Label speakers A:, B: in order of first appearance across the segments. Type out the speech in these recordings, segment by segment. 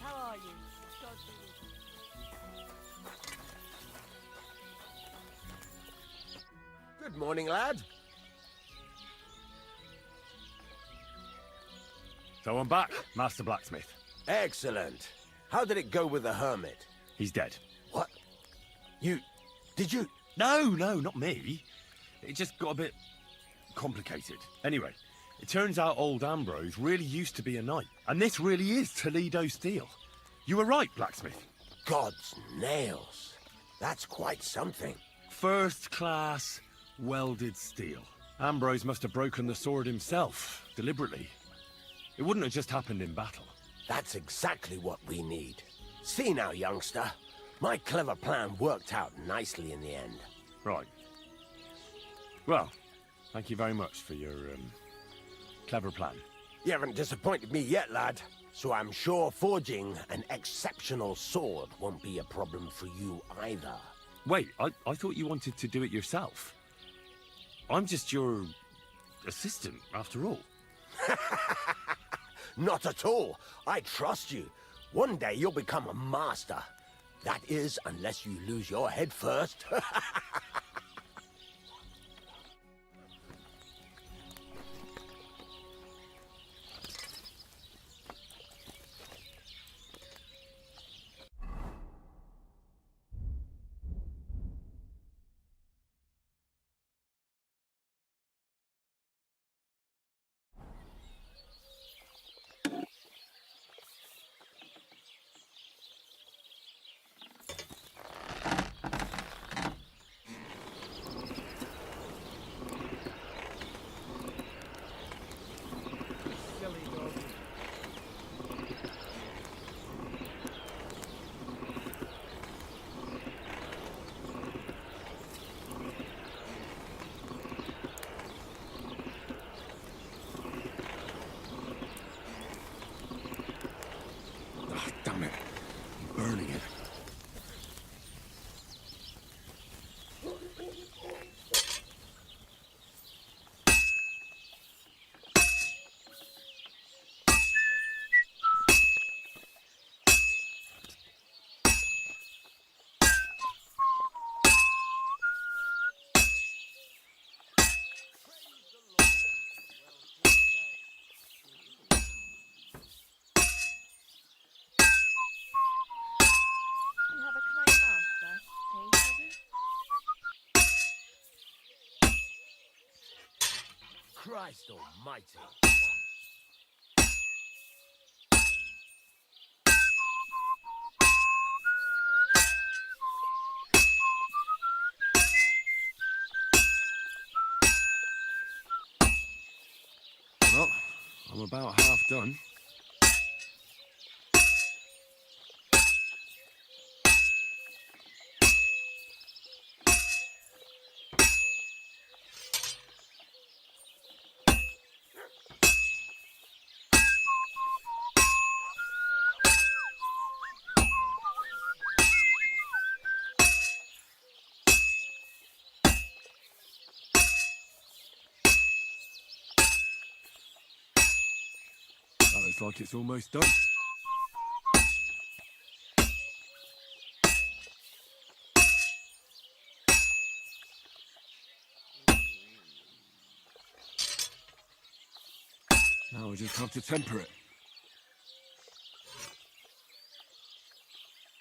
A: How are you? God be with you.
B: Good morning, lad.
C: So I'm back, Master Blacksmith.
B: Excellent. How did it go with the hermit?
C: He's dead.
B: What? Did you?
C: No, not me. It just got a bit complicated. Anyway, it turns out old Ambrose really used to be a knight. And this really is Toledo steel. You were right, Blacksmith.
B: God's nails. That's quite something.
C: First class welded steel. Ambrose must have broken the sword himself, deliberately. It wouldn't have just happened in battle.
B: That's exactly what we need. See now, youngster. My clever plan worked out nicely in the end.
C: Right. Well, thank you very much for your, clever plan.
B: You haven't disappointed me yet, lad. So I'm sure forging an exceptional sword won't be a problem for you either.
C: Wait, I thought you wanted to do it yourself. I'm just your assistant, after all.
B: Not at all. I trust you. One day you'll become a master. That is, unless you lose your head first.
A: Silly dog.
C: Ah, damn it. I'm burning it.
A: You have a kind master, eh, Toby?
B: Christ almighty.
C: Well, I'm about half done. That looks like it's almost done. Now I just have to temper it.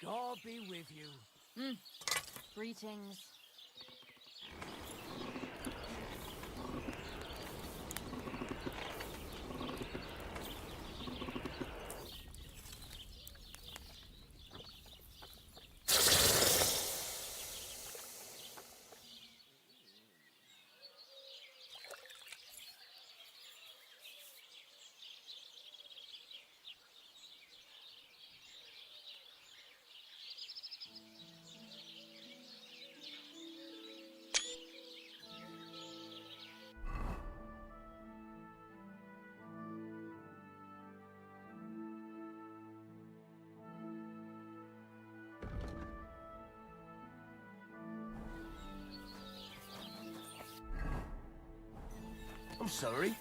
B: God be with you.
A: Greetings.
B: I'm sorry.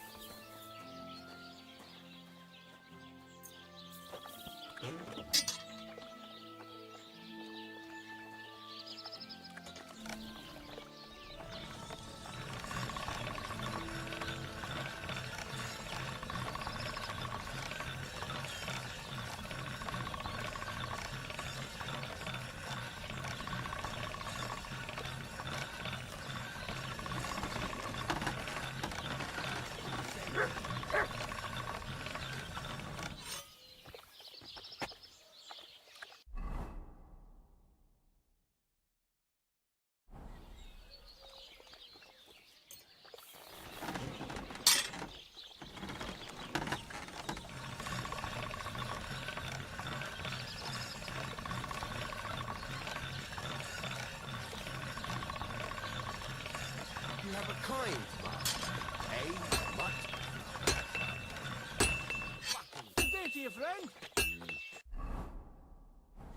B: have a kind master, eh, mutt?
D: Good day to you, friend.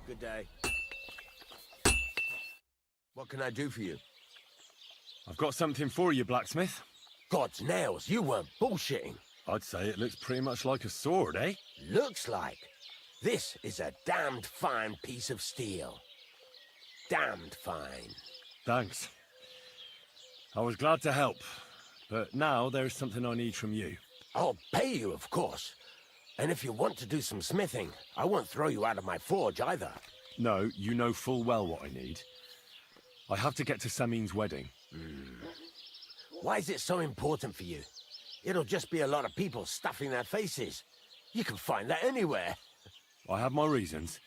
B: Good day. What can I do for you?
C: I've got something for you, blacksmith.
B: God's nails, you weren't bullshitting.
C: I'd say it looks pretty much like a sword, eh?
B: Looks like. This is a damned fine piece of steel. Damned fine.
C: Thanks. I was glad to help, but now there's something I need from you.
B: I'll pay you, of course. And if you want to do some smithing, I won't throw you out of my forge either.
C: No, you know full well what I need. I have to get to Samin's wedding.
B: Why is it so important for you? It'll just be a lot of people stuffing their faces. You can find that anywhere.
C: I have my reasons,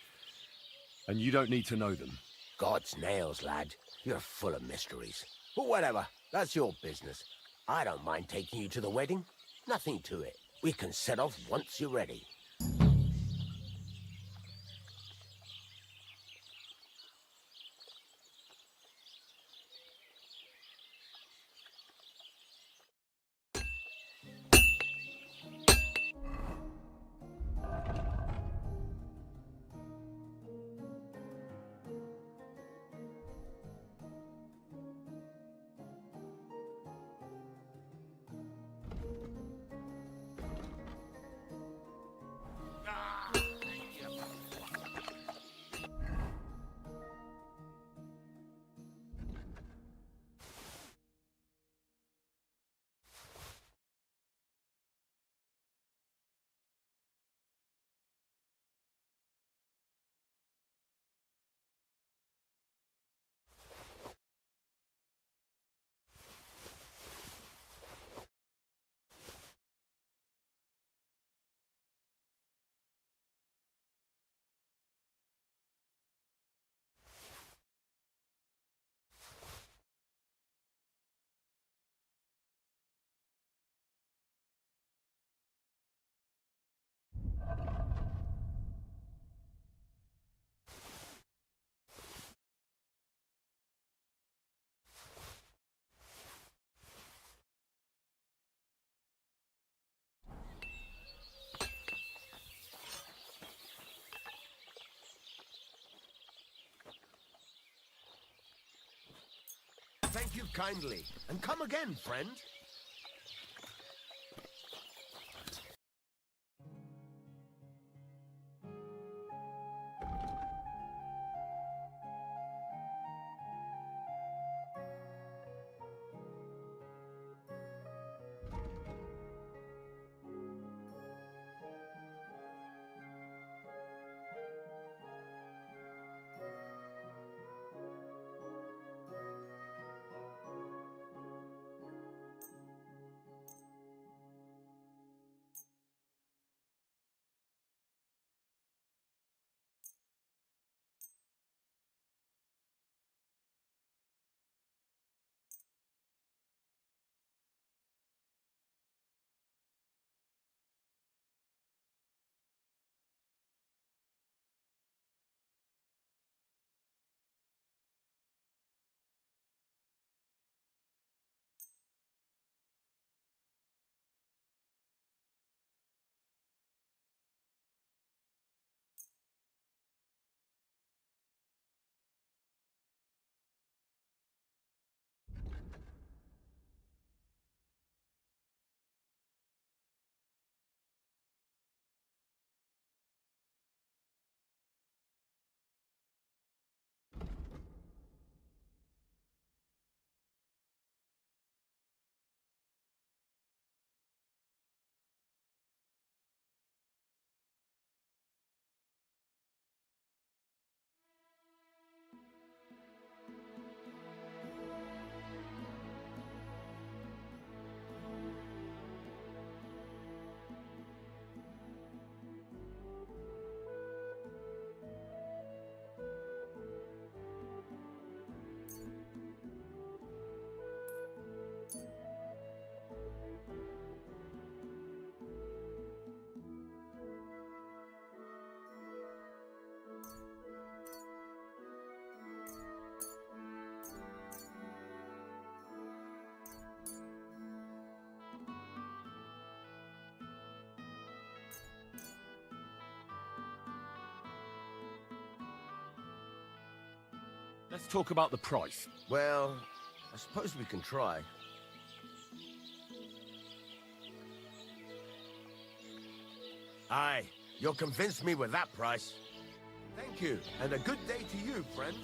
C: and you don't need to know them.
B: God's nails, lad. You're full of mysteries. But whatever, that's your business. I don't mind taking you to the wedding. Nothing to it. We can set off once you're ready. Thank you kindly. And come again, friend.
C: Let's talk about the price.
B: Well, I suppose we can try. Aye, you'll convince me with that price. Thank you, and a good day to you, friend.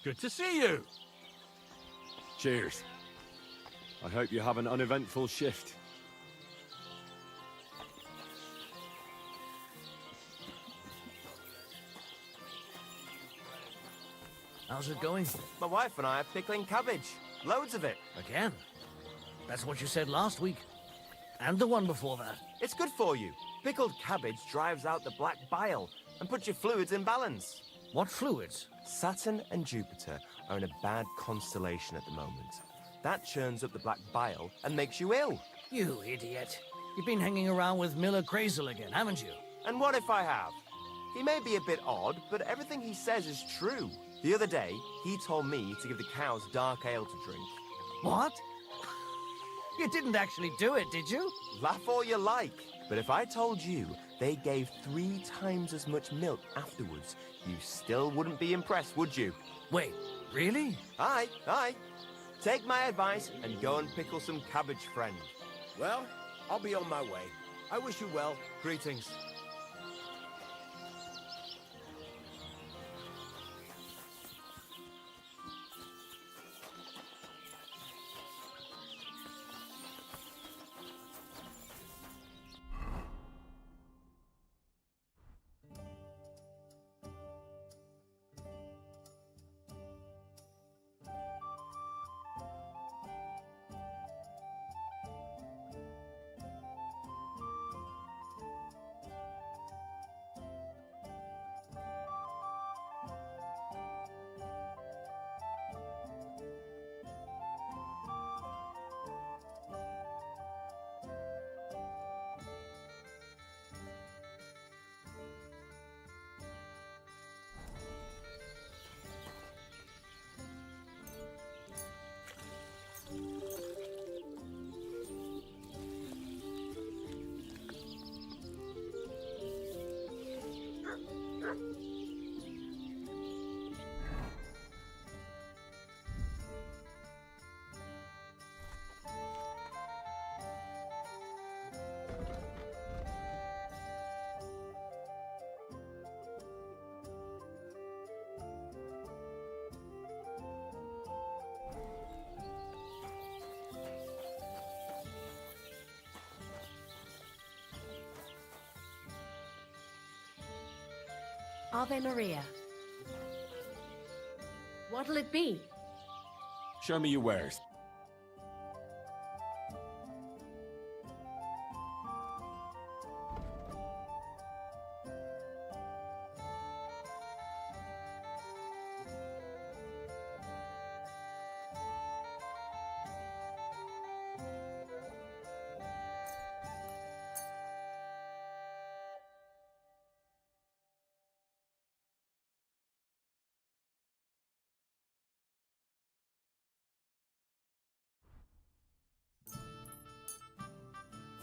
D: Good to see you.
C: Cheers. I hope you have an uneventful shift.
E: How's it going?
F: My wife and I are pickling cabbage. Loads of it.
E: Again? That's what you said last week. And the one before that.
F: It's good for you. Pickled cabbage drives out the black bile and puts your fluids in balance.
E: What fluids?
F: Saturn and Jupiter are in a bad constellation at the moment. That churns up the black bile and makes you ill.
E: You idiot. You've been hanging around with Miller Crazel again, haven't you?
F: And what if I have? He may be a bit odd, but everything he says is true. The other day, he told me to give the cows dark ale to drink.
E: What? You didn't actually do it, did you?
F: Laugh all you like, but if I told you they gave 3 times as much milk afterwards, you still wouldn't be impressed, would you?
E: Wait, really?
F: Aye, aye. Take my advice and go and pickle some cabbage, friend.
B: Well, I'll be on my way. I wish you well.
F: Greetings.
G: Ave Maria. What'll it be?
C: Show me your wares.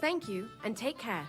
G: Thank you, and take care.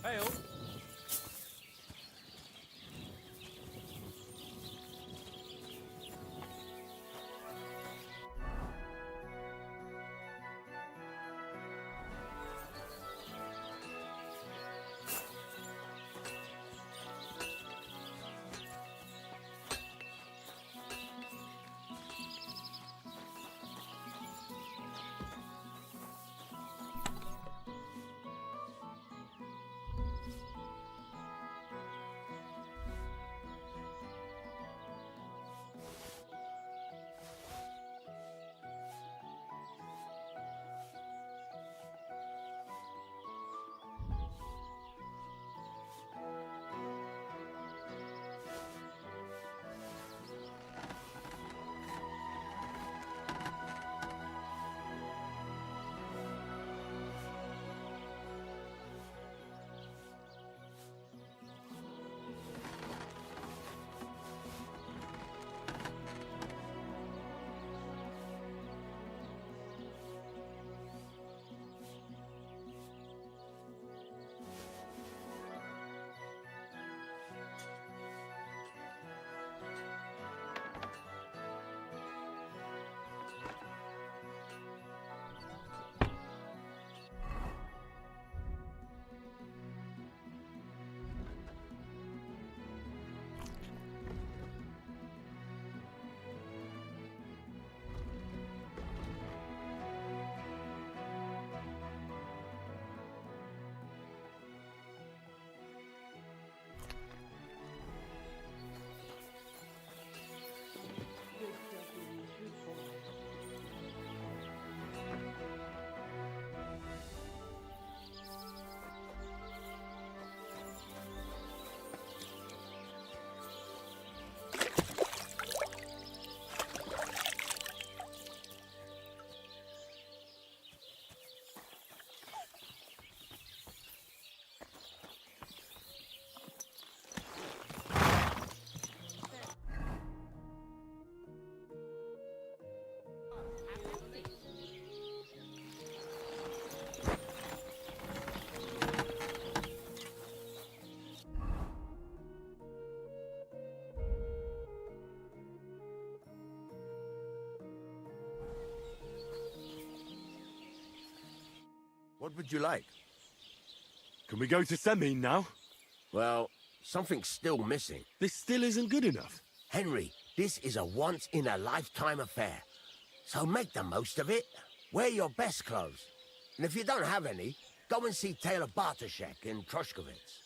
D: Hail.
B: What would you like?
C: Can we go to Semin now?
B: Well, something's still missing.
C: This still isn't good enough.
B: Henry, this is a once-in-a-lifetime affair. So make the most of it. Wear your best clothes. And if you don't have any, go and see Taylor Bartoshek in Troshkovitz.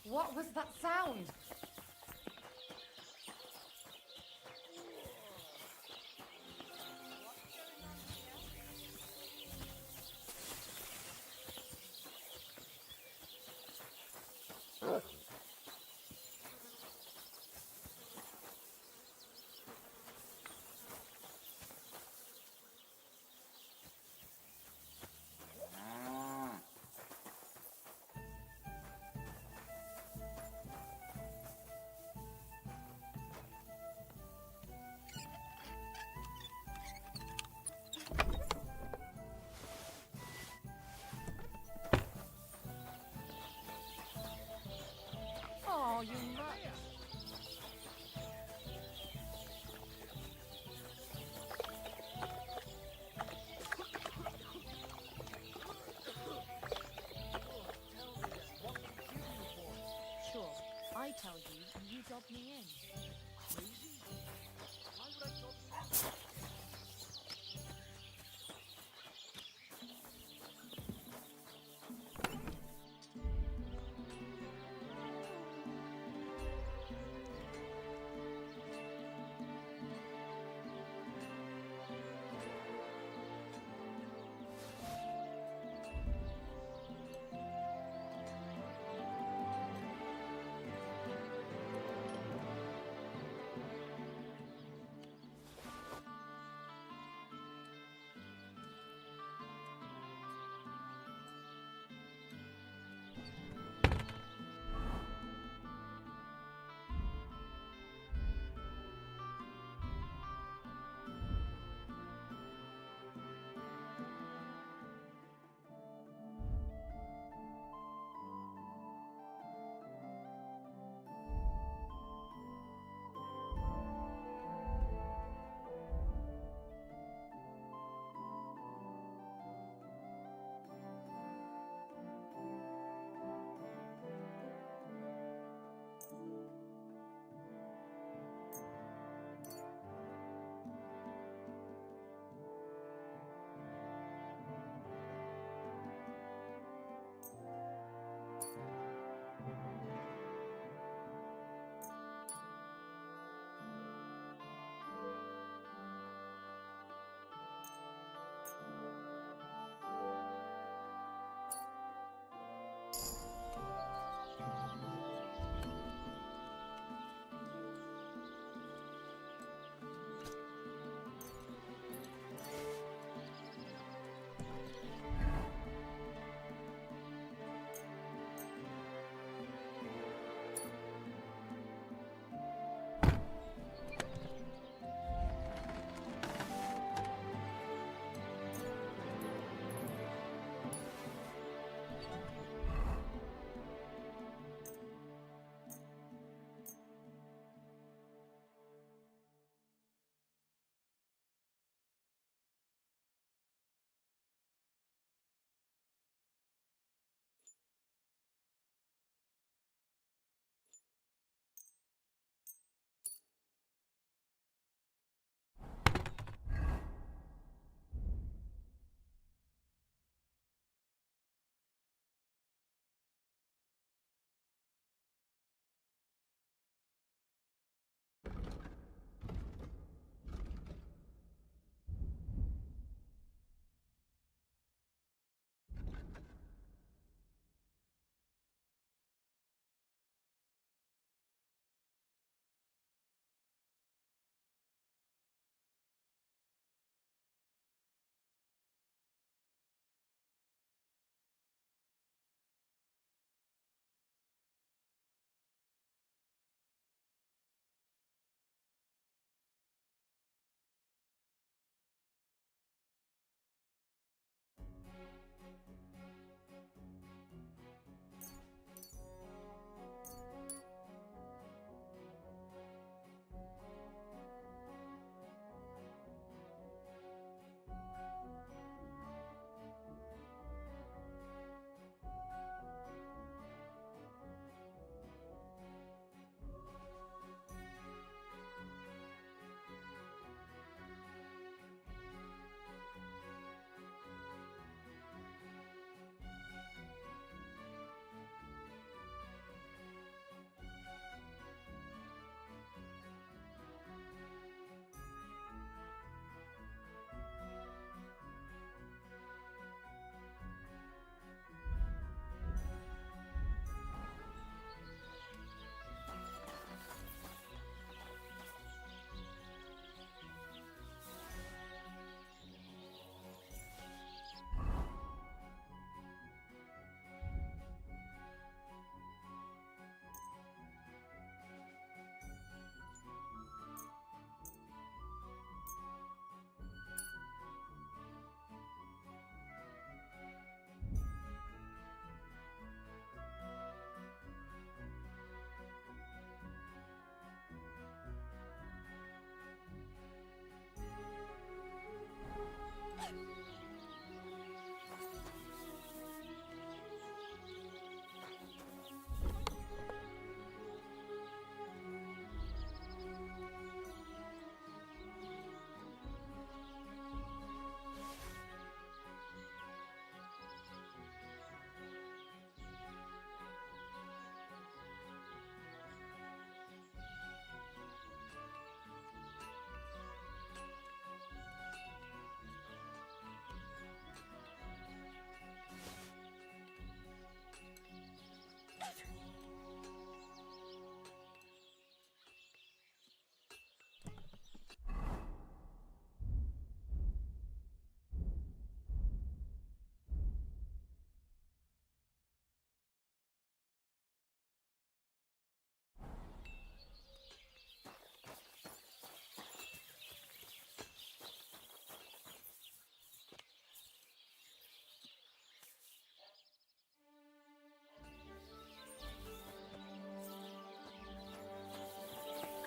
A: What was that sound? Oh, you nut. Sure, I tell you and you dob me in. Crazy? Why would I dob you in?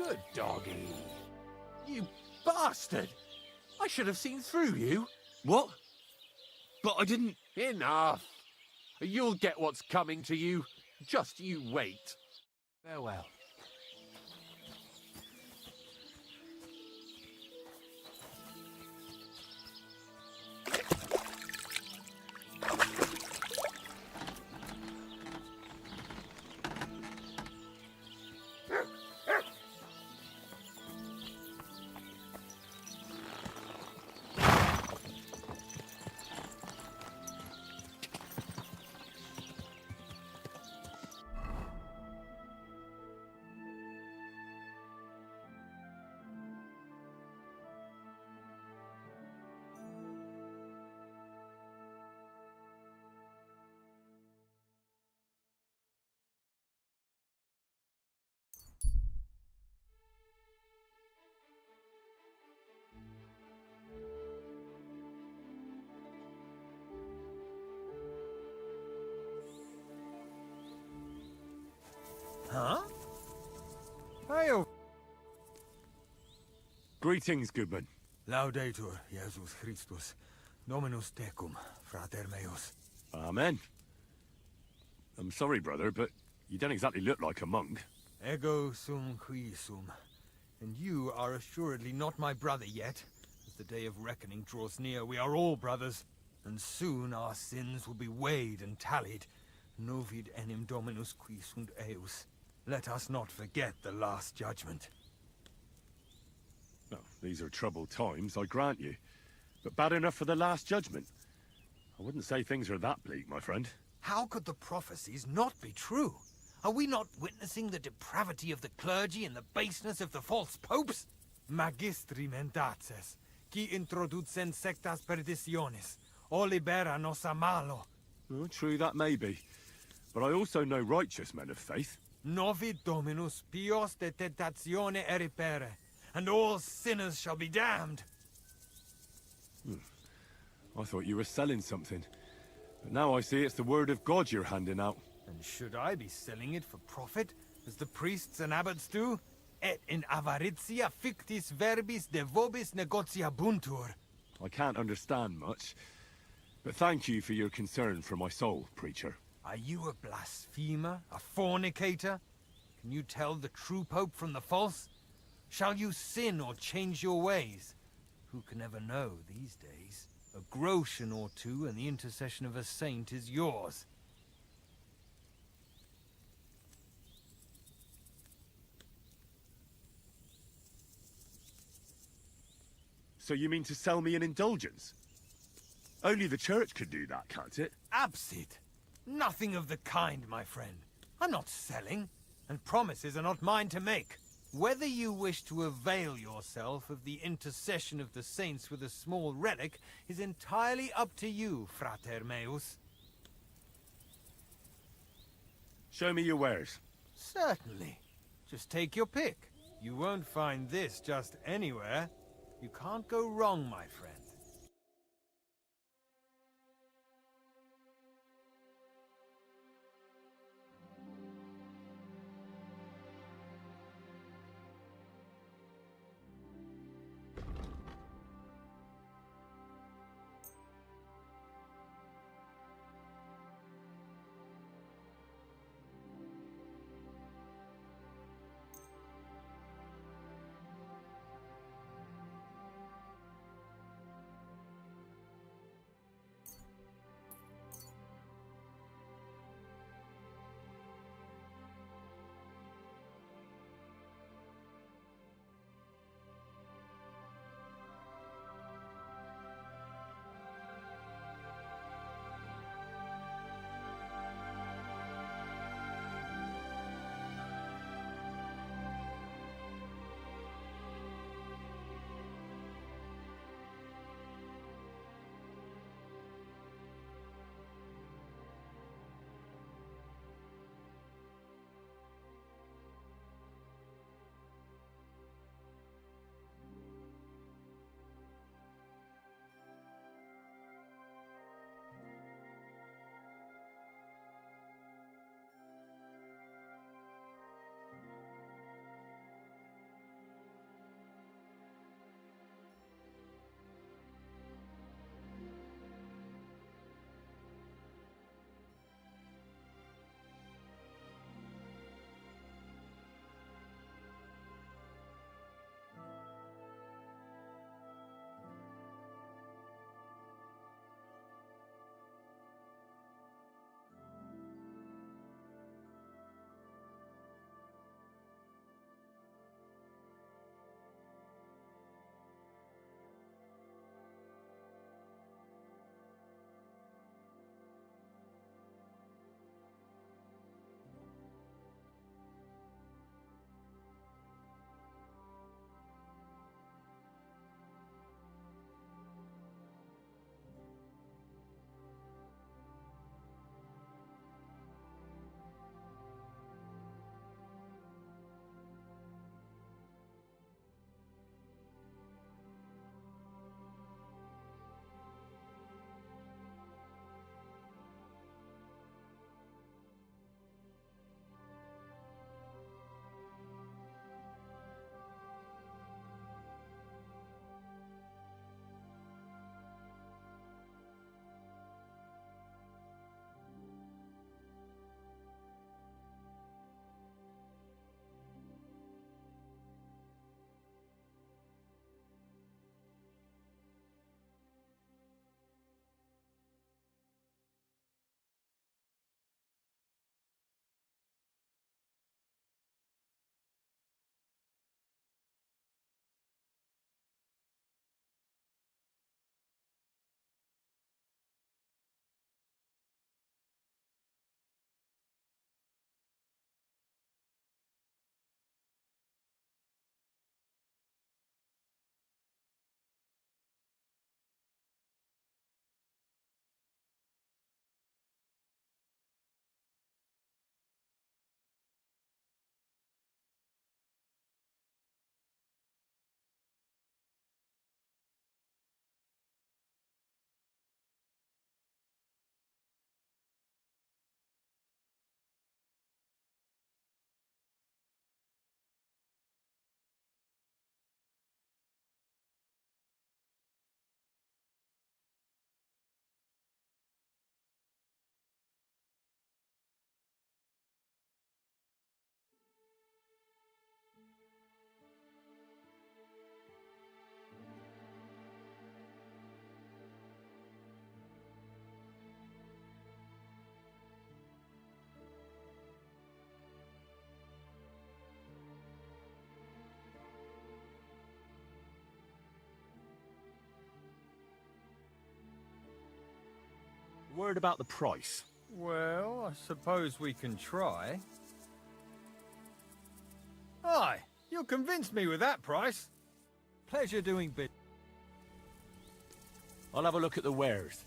D: Good doggy. You bastard! I should have seen through you.
C: What? But I didn't...
D: Enough. You'll get what's coming to you. Just you wait. Farewell.
H: Huh? Hail!
C: Greetings, goodman.
H: Laudetur, Jesus Christus. Dominus tecum, frater meus.
C: Amen. I'm sorry, brother, but you don't exactly look like a monk.
H: Ego sum qui sum. And you are assuredly not my brother yet. As the day of reckoning draws near, we are all brothers. And soon our sins will be weighed and tallied. Novid enim Dominus qui sunt eus. Let us not forget the last judgment.
C: Well, these are troubled times, I grant you. But bad enough for the last judgment. I wouldn't say things are that bleak, my friend.
H: How could the prophecies not be true? Are we not witnessing the depravity of the clergy and the baseness of the false popes? Magistri mendaces, qui introducen sectas perditionis, o libera nos a malo.
C: Well, true that may be. But I also know righteous men of faith.
H: Novi Dominus pios de tentatione eripere, and all sinners shall be damned.
C: I thought you were selling something. But now I see it's the word of God you're handing out.
H: And should I be selling it for profit, as the priests and abbots do? Et in avaritia fictis verbis de vobis negociabuntur.
C: I can't understand much. But thank you for your concern for my soul, preacher.
H: Are you a blasphemer? A fornicator? Can you tell the true pope from the false? Shall you sin or change your ways? Who can ever know these days? A groschen or two and the intercession of a saint is yours.
C: So you mean to sell me an indulgence? Only the church could do that, can't it?
H: Absit! Nothing of the kind, my friend. I'm not selling, and promises are not mine to make. Whether you wish to avail yourself of the intercession of the saints with a small relic is entirely up to you, frater meus.
C: Show me your wares.
H: Certainly. Just take your pick. You won't find this just anywhere. You can't go wrong, my friend.
C: Word about the price.
H: Well, I suppose we can try. Aye, you convinced me with that price. Pleasure doing business.
C: I'll have a look at the wares.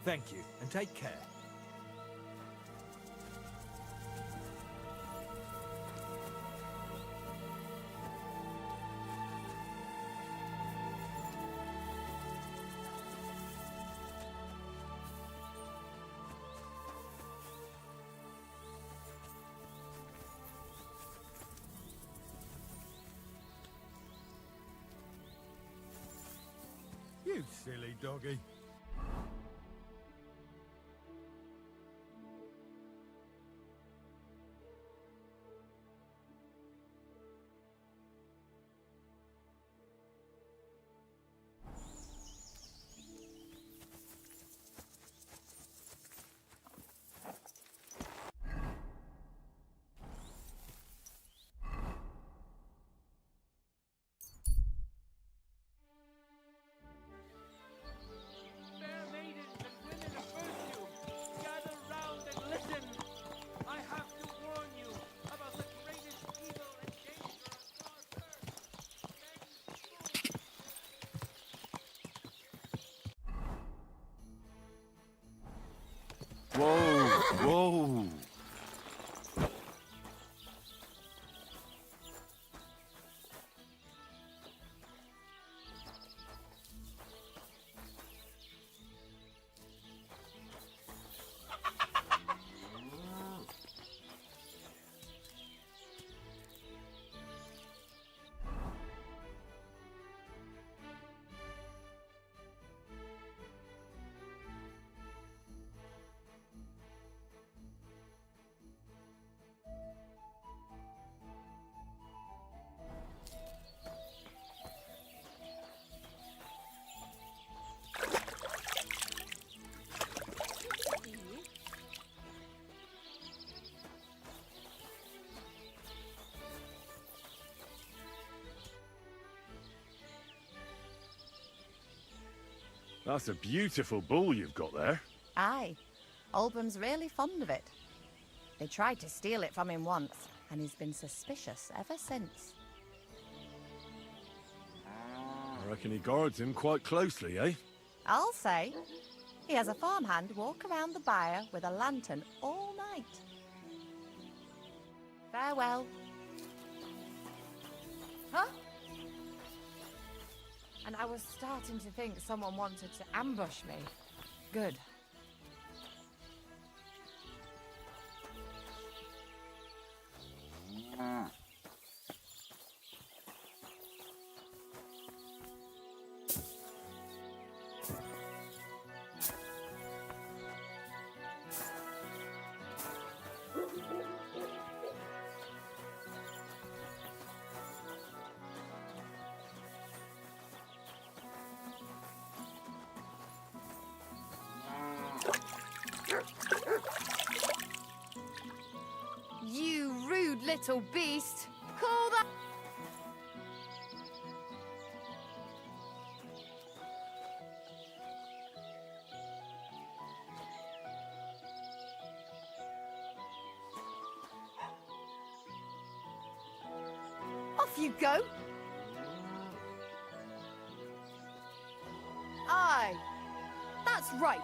H: Thank you, and take care. You silly doggy.
I: Fair maidens and women of virtue, gather round and listen. I have to warn you about the greatest evil and danger on God's earth.
C: Whoa, whoa. That's a beautiful bull you've got there.
J: Aye. Oldham's really fond of it. They tried to steal it from him once, and he's been suspicious ever since.
C: I reckon he guards him quite closely, eh?
J: I'll say. He has a farmhand walk around the byre with a lantern all night. Farewell. Huh? And I was starting to think someone wanted to ambush me. Good. You rude little beast! Call that... Off you go! That's right.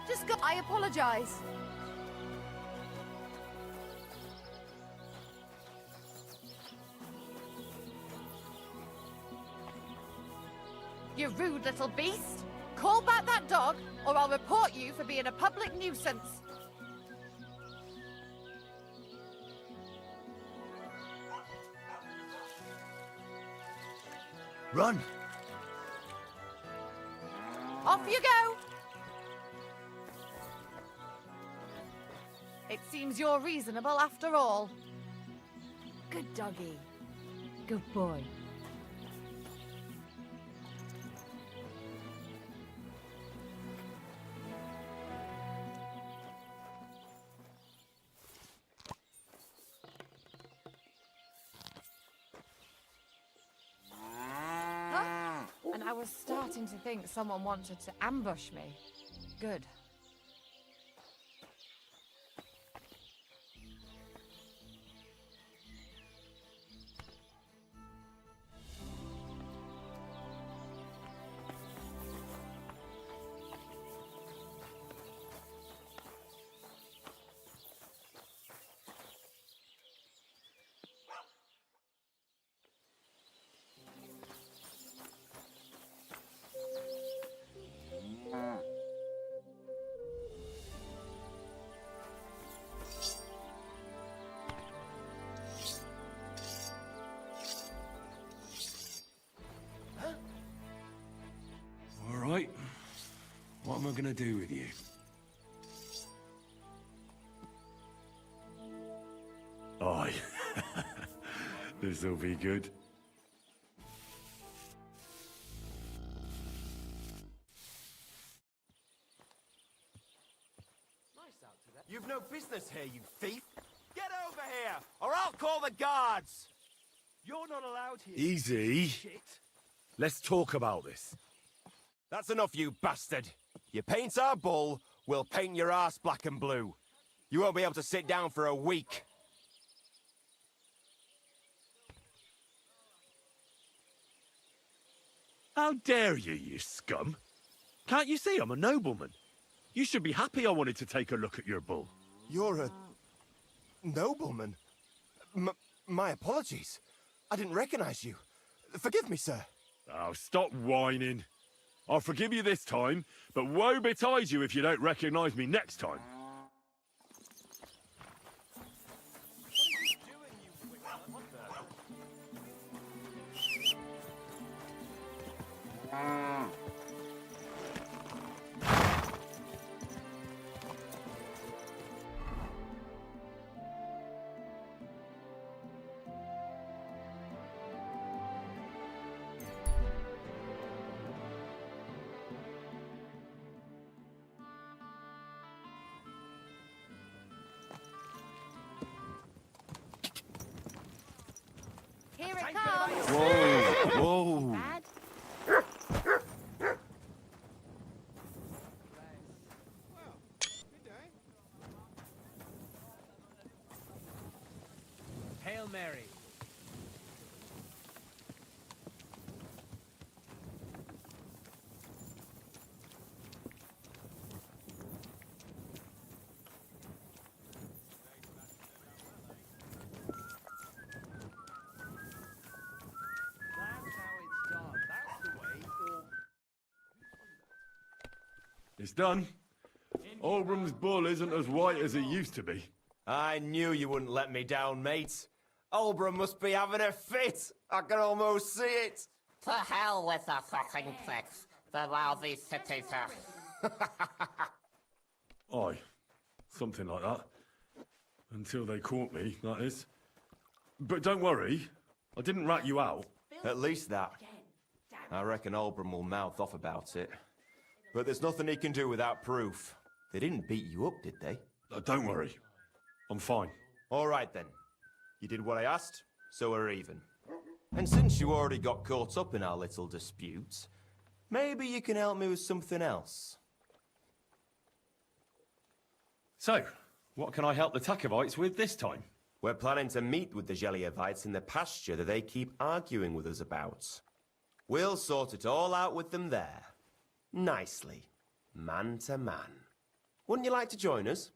J: Just go. I apologize. You rude little beast. Call back that dog, or I'll report you for being a public nuisance.
B: Run!
J: Off you go! It seems you're reasonable after all. Good doggy.
A: Good boy.
J: Huh? And I was starting to think someone wanted to ambush me. Good.
C: All right. What am I gonna do with you? Aye. This'll be good.
F: You've no business here, you thief! Get over here, or I'll call the guards!
I: You're not allowed here.
C: Easy.
I: Shit.
C: Let's talk about this.
F: That's enough, you bastard! You paint our bull, we'll paint your ass black and blue. You won't be able to sit down for a week.
C: How dare you, you scum? Can't you see I'm a nobleman? You should be happy I wanted to take a look at your bull.
F: You're a... nobleman? My apologies. I didn't recognize you. Forgive me, sir.
C: Oh, stop whining. I'll forgive you this time, but woe betide you if you don't recognize me next time.
J: Here it comes!
C: Whoa.
J: Dad?
I: Hail Mary.
C: It's done. Olbram's bull isn't as white as it used to be.
F: I knew you wouldn't let me down, mate. Olbram must be having a fit. I can almost see it.
K: To hell with the fucking pricks. The lousy cities
C: Aye. Something like that. Until they caught me, that is. But don't worry. I didn't rat you out.
F: At least that. I reckon Olbram will mouth off about it. But there's nothing he can do without proof. They didn't beat you up, did they?
C: Don't worry. I'm fine.
F: All right, then. You did what I asked, so we're even. And since you already got caught up in our little dispute, maybe you can help me with something else.
C: So, what can I help the Takovites with this time?
F: We're planning to meet with the Gelievites in the pasture that they keep arguing with us about. We'll sort it all out with them there. Nicely. man to man. Wouldn't you like to join us?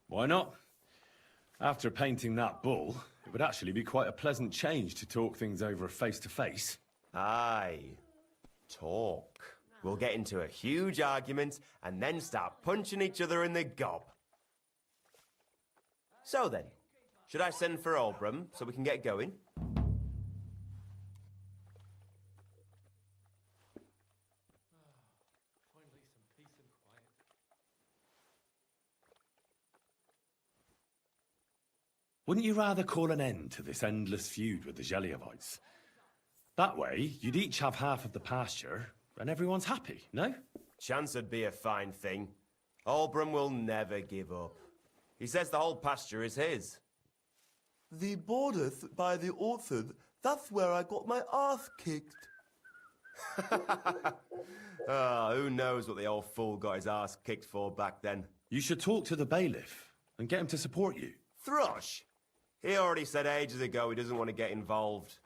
C: Why not? After painting that bull, it would actually be quite a pleasant change to talk things over face to face.
F: Aye. Talk. We'll get into a huge argument and then start punching each other in the gob. So then, should I send for Albram so we can get going?
C: Wouldn't you rather call an end to this endless feud with the Geliovites? That way, you'd each have half of the pasture, and everyone's happy, no?
F: Chance would be a fine thing. Albram will never give up. He says the whole pasture is his.
L: The borders by the orchard, that's where I got my ass kicked.
F: Who knows what the old fool got his ass kicked for back then.
C: You should talk to the bailiff and get him to support you.
F: Thrush! He already said ages ago he doesn't want to get involved.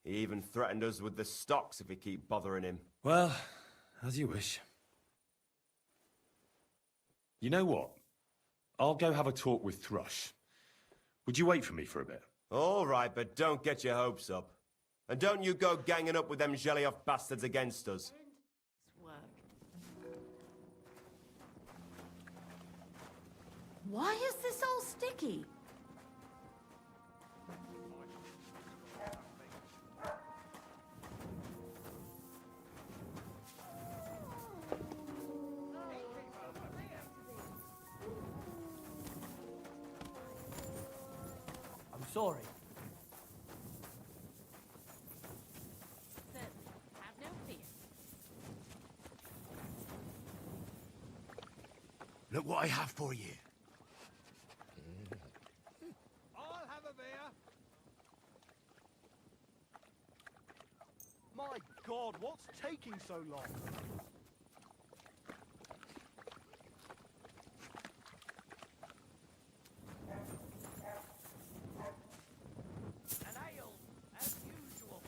F: He even threatened us with the stocks if we keep bothering him.
C: Well, as you wish. You know what? I'll go have a talk with Thrush. Would you wait for me for a bit?
F: All right, but don't get your hopes up. And don't you go ganging up with them Gelioff bastards against us.
A: Why is this all sticky?
I: I'm sorry.
A: Have no fear.
B: Look what I have for you.
H: I'll have a beer.
I: My God, what's taking so long? An ale, as usual.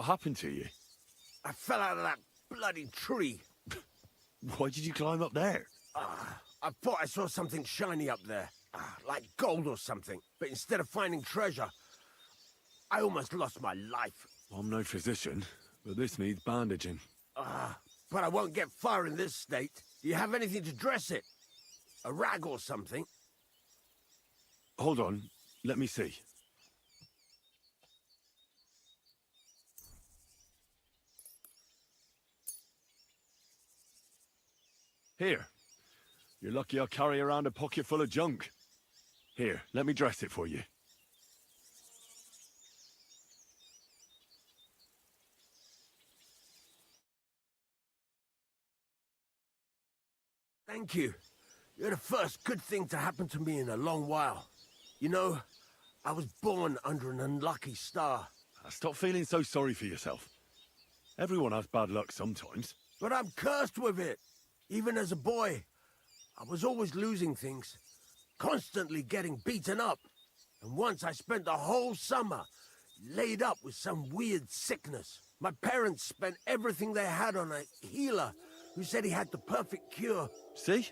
C: What happened to you?
B: I fell out of that bloody tree.
C: Why did you climb up there?
B: I thought I saw something shiny up there, like gold or something. But instead of finding treasure, I almost lost my life.
C: I'm no physician, but this needs bandaging.
B: But I won't get far in this state. Do you have anything to dress it? A rag or something?
C: Hold on, let me see. Here. You're lucky I carry around a pocket full of junk. Here, let me dress it for you.
B: Thank you. You're the first good thing to happen to me in a long while. You know, I was born under an unlucky star.
C: Stop feeling so sorry for yourself. Everyone has bad luck sometimes.
B: But I'm cursed with it. Even as a boy, I was always losing things. Constantly getting beaten up. And once I spent the whole summer laid up with some weird sickness. My parents spent everything they had on a healer who said he had the perfect cure.
C: See?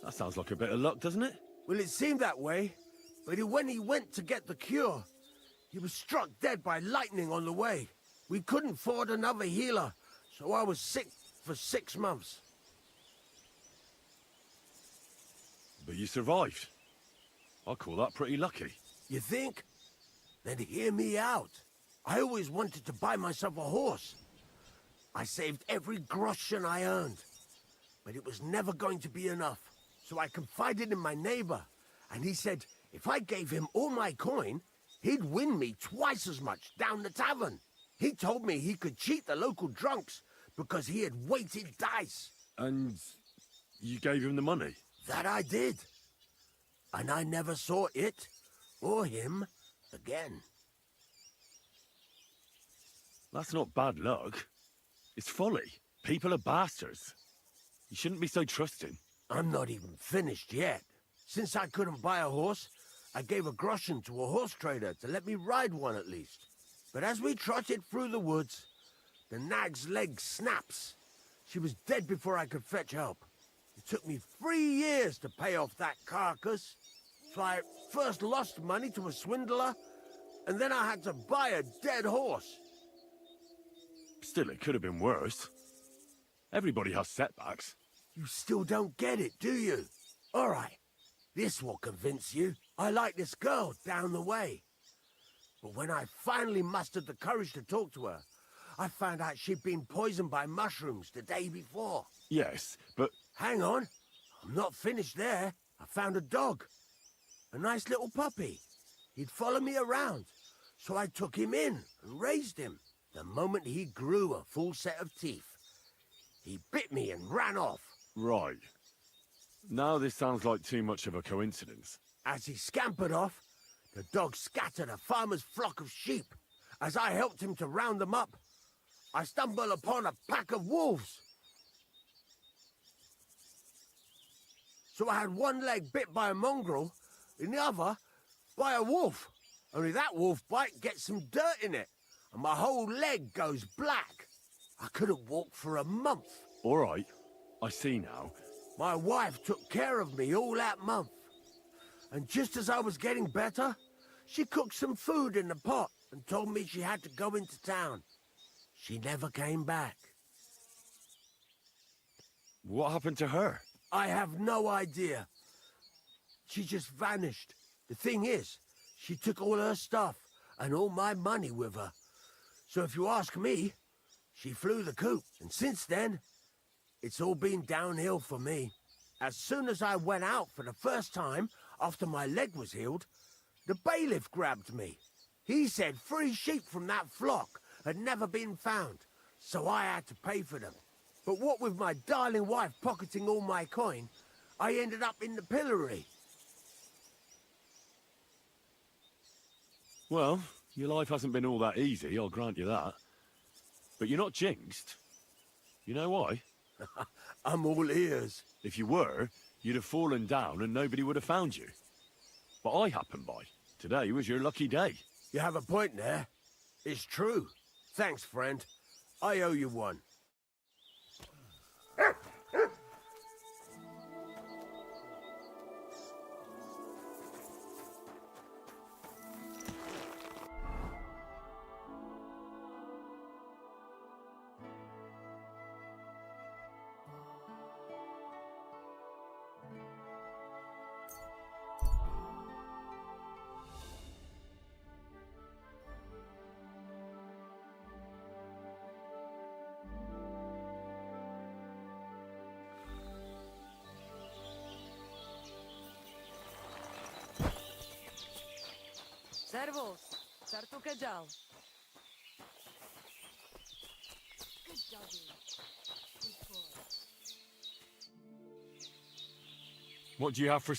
C: That sounds like a bit of luck, doesn't it?
B: Well, it seemed that way. But when he went to get the cure, he was struck dead by lightning on the way. We couldn't afford another healer, so I was sick for 6 months.
C: But you survived. I call that pretty lucky.
B: You think? Then hear me out. I always wanted to buy myself a horse. I saved every groschen I earned. But it was never going to be enough. So I confided in my neighbor, and he said if I gave him all my coin, he'd win me twice as much down the tavern. He told me he could cheat the local drunks because he had weighted dice.
C: And you gave him the money?
B: That I did. And I never saw it or him again.
C: That's not bad luck. It's folly. People are bastards. You shouldn't be so trusting.
B: I'm not even finished yet. Since I couldn't buy a horse, I gave a groschen to a horse trader to let me ride one at least. But as we trotted through the woods, the nag's leg snaps. She was dead before I could fetch help. It took me 3 years to pay off that carcass. So I first lost money to a swindler, and then I had to buy a dead horse.
C: Still, it could have been worse. Everybody has setbacks.
B: You still don't get it, do you? All right, this will convince you. I like this girl down the way. But when I finally mustered the courage to talk to her, I found out she'd been poisoned by mushrooms the day before.
C: Yes, but...
B: Hang on. I'm not finished there. I found a dog. A nice little puppy. He'd follow me around, so I took him in and raised him. The moment he grew a full set of teeth, he bit me and ran off.
C: Right. Now this sounds like too much of a coincidence.
B: As he scampered off, the dog scattered a farmer's flock of sheep. As I helped him to round them up, I stumbled upon a pack of wolves. So I had one leg bit by a mongrel, and the other by a wolf. Only that wolf bite gets some dirt in it, and my whole leg goes black. I couldn't walk for a month.
C: All right, I see now.
B: My wife took care of me all that month. And just as I was getting better, she cooked some food in the pot and told me she had to go into town. She never came back.
C: What happened to her?
B: I have no idea. She just vanished. The thing is, she took all her stuff and all my money with her. So if you ask me, she flew the coop. And since then, it's all been downhill for me. As soon as I went out for the first time after my leg was healed, the bailiff grabbed me. He said 3 sheep from that flock had never been found, so I had to pay for them. But what with my darling wife pocketing all my coin, I ended up in the pillory.
C: Well, your life hasn't been all that easy, I'll grant you that. But you're not jinxed. You know why?
B: I'm all ears.
C: If you were, you'd have fallen down and nobody would have found you. But I happened by. Today was your lucky day.
B: You have a point there. It's true. Thanks, friend. I owe you one.
A: Servus. Sartu Kajal. Good doggy. Good boy.
C: What do you have for...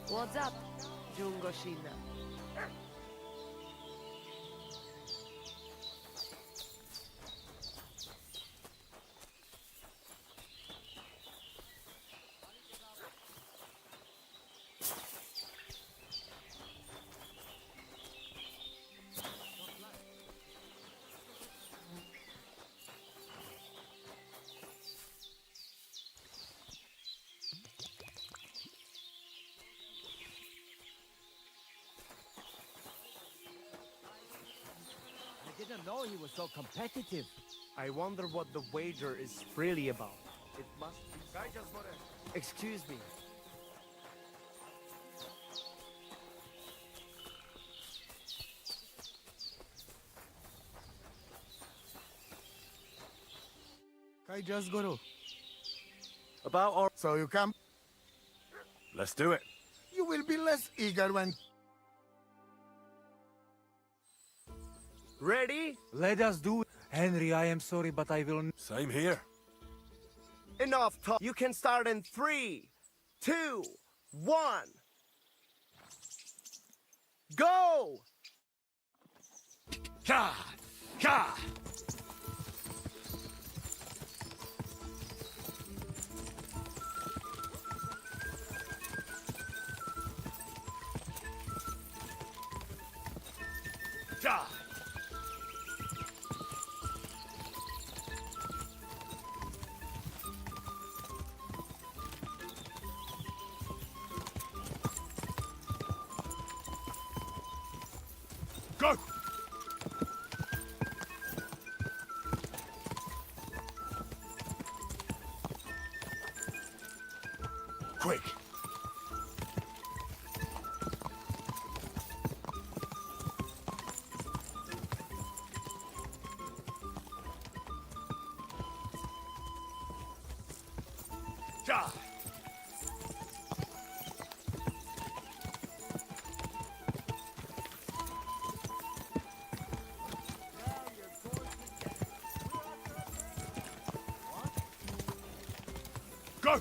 A: What's up, Jungoshina?
E: I didn't know he was so competitive.
I: I wonder what the wager is really about. It must be... Excuse me.
H: I just Guru.
I: About our...
H: So you come?
C: Let's do it.
H: You will be less eager when...
I: Ready?
M: Let us do it. Henry, I am sorry, but I will...
C: Same here.
I: Enough talk. You can start in 3, 2, 1. Go!
C: Ka! Ka! Ka! Go! Quick! Ja! Go!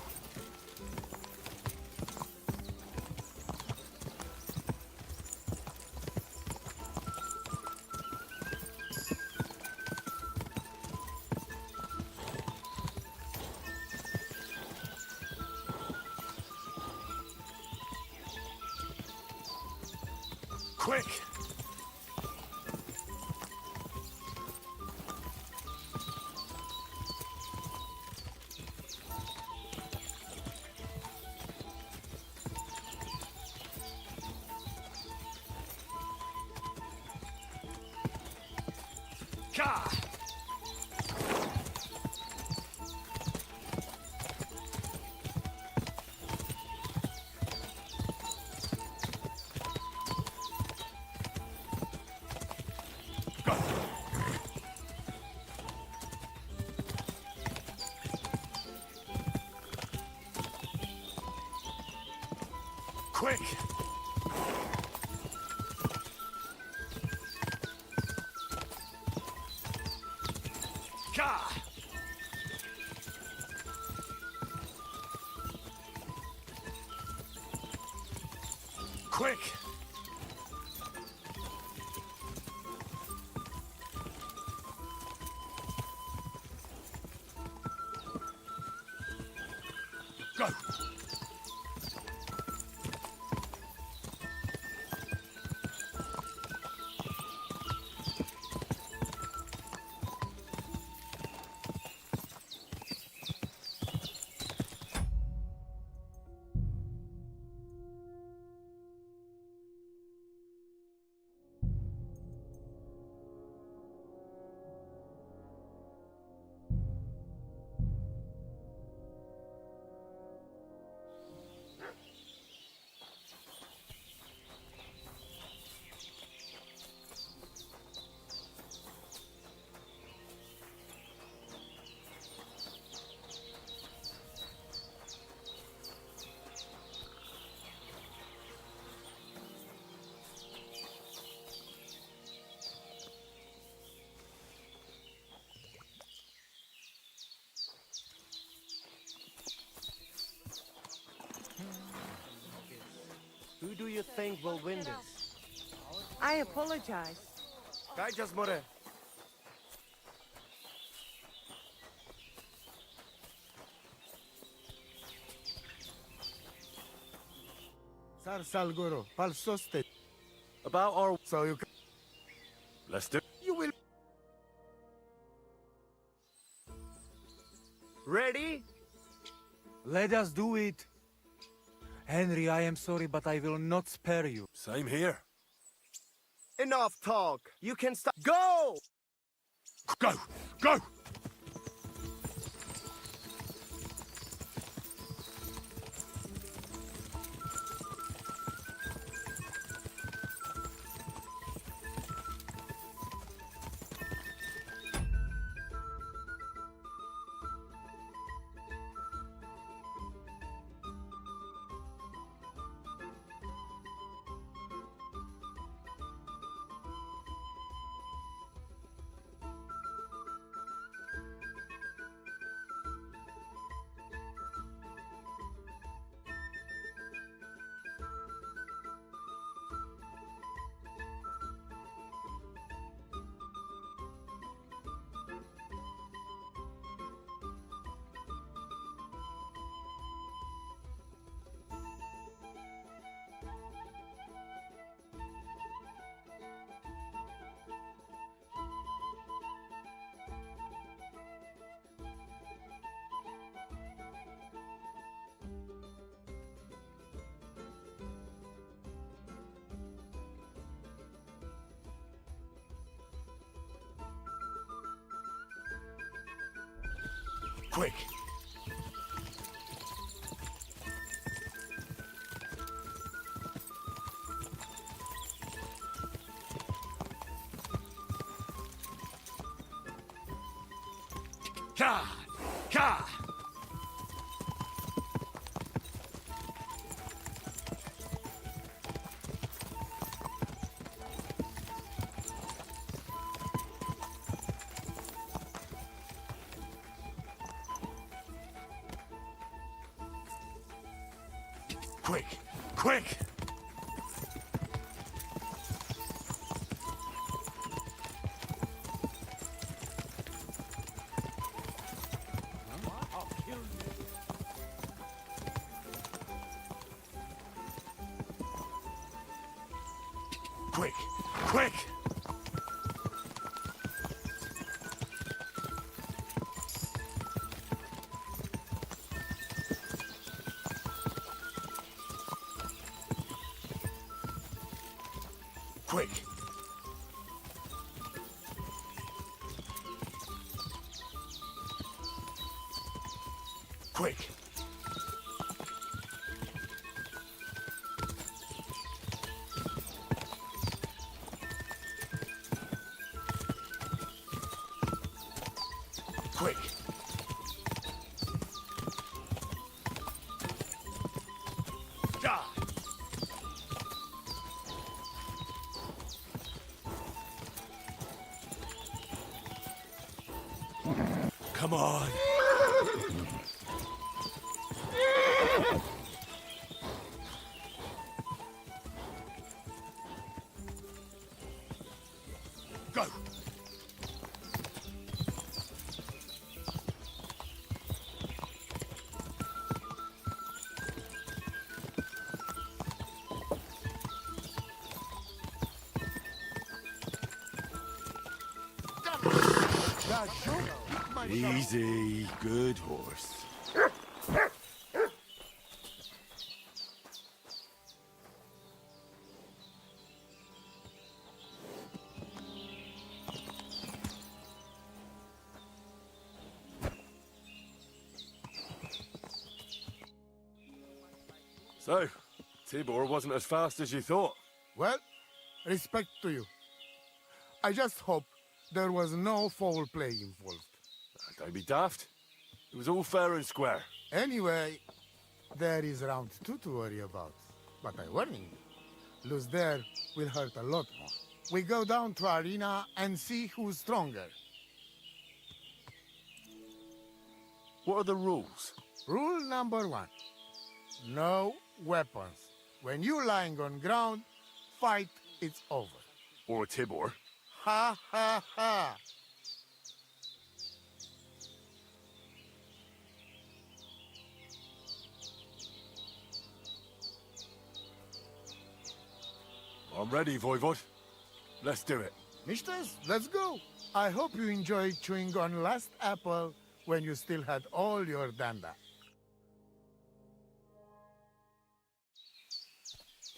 C: Quick! Ka! Quick! Ka! Quick! Go!
I: Who do you think will win this?
N: I apologize.
I: Kaijas more.
M: Sar Salgoro, Palsoste.
I: About our...
M: So you
C: Let's do it.
M: You will...
I: Ready?
M: Let us do it. Henry, I am sorry, but I will not spare you.
C: Same here.
I: Enough talk. You can start. Go!
C: Go! Go! Quick! Ka! Ka! Quick! Quick!
I: I'll kill you.
C: Quick! Quick! Quick! Quick! Quick! Ja! Come on. Go. Easy, good horse. So, Tibor wasn't as fast as you thought.
O: Well, respect to you. I just hope there was no foul play involved.
C: Don't be daft. It was all fair and square.
O: Anyway, there is round 2 to worry about. But I warn you, lose there will hurt a lot more. We go down to arena and see who's stronger.
C: What are the rules?
O: Rule number 1. No weapons. When you lying on ground, fight, it's over.
C: Or a Tibor.
O: Ha ha ha!
C: I'm ready, Voivod. Let's do it.
O: Mistress, let's go. I hope you enjoyed chewing on last apple when you still had all your danda.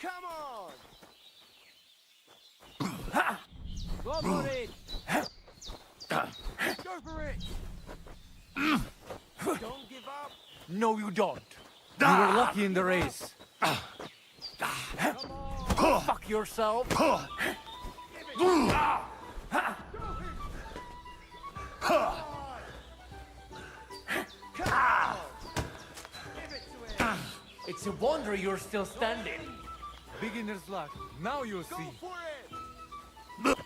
I: Come on! Go for it! Go for it! Don't give up!
M: No, you don't. You were lucky in the race. Go fuck yourself. It's a wonder you're still standing. Beginner's luck. Now you'll see.
I: For it!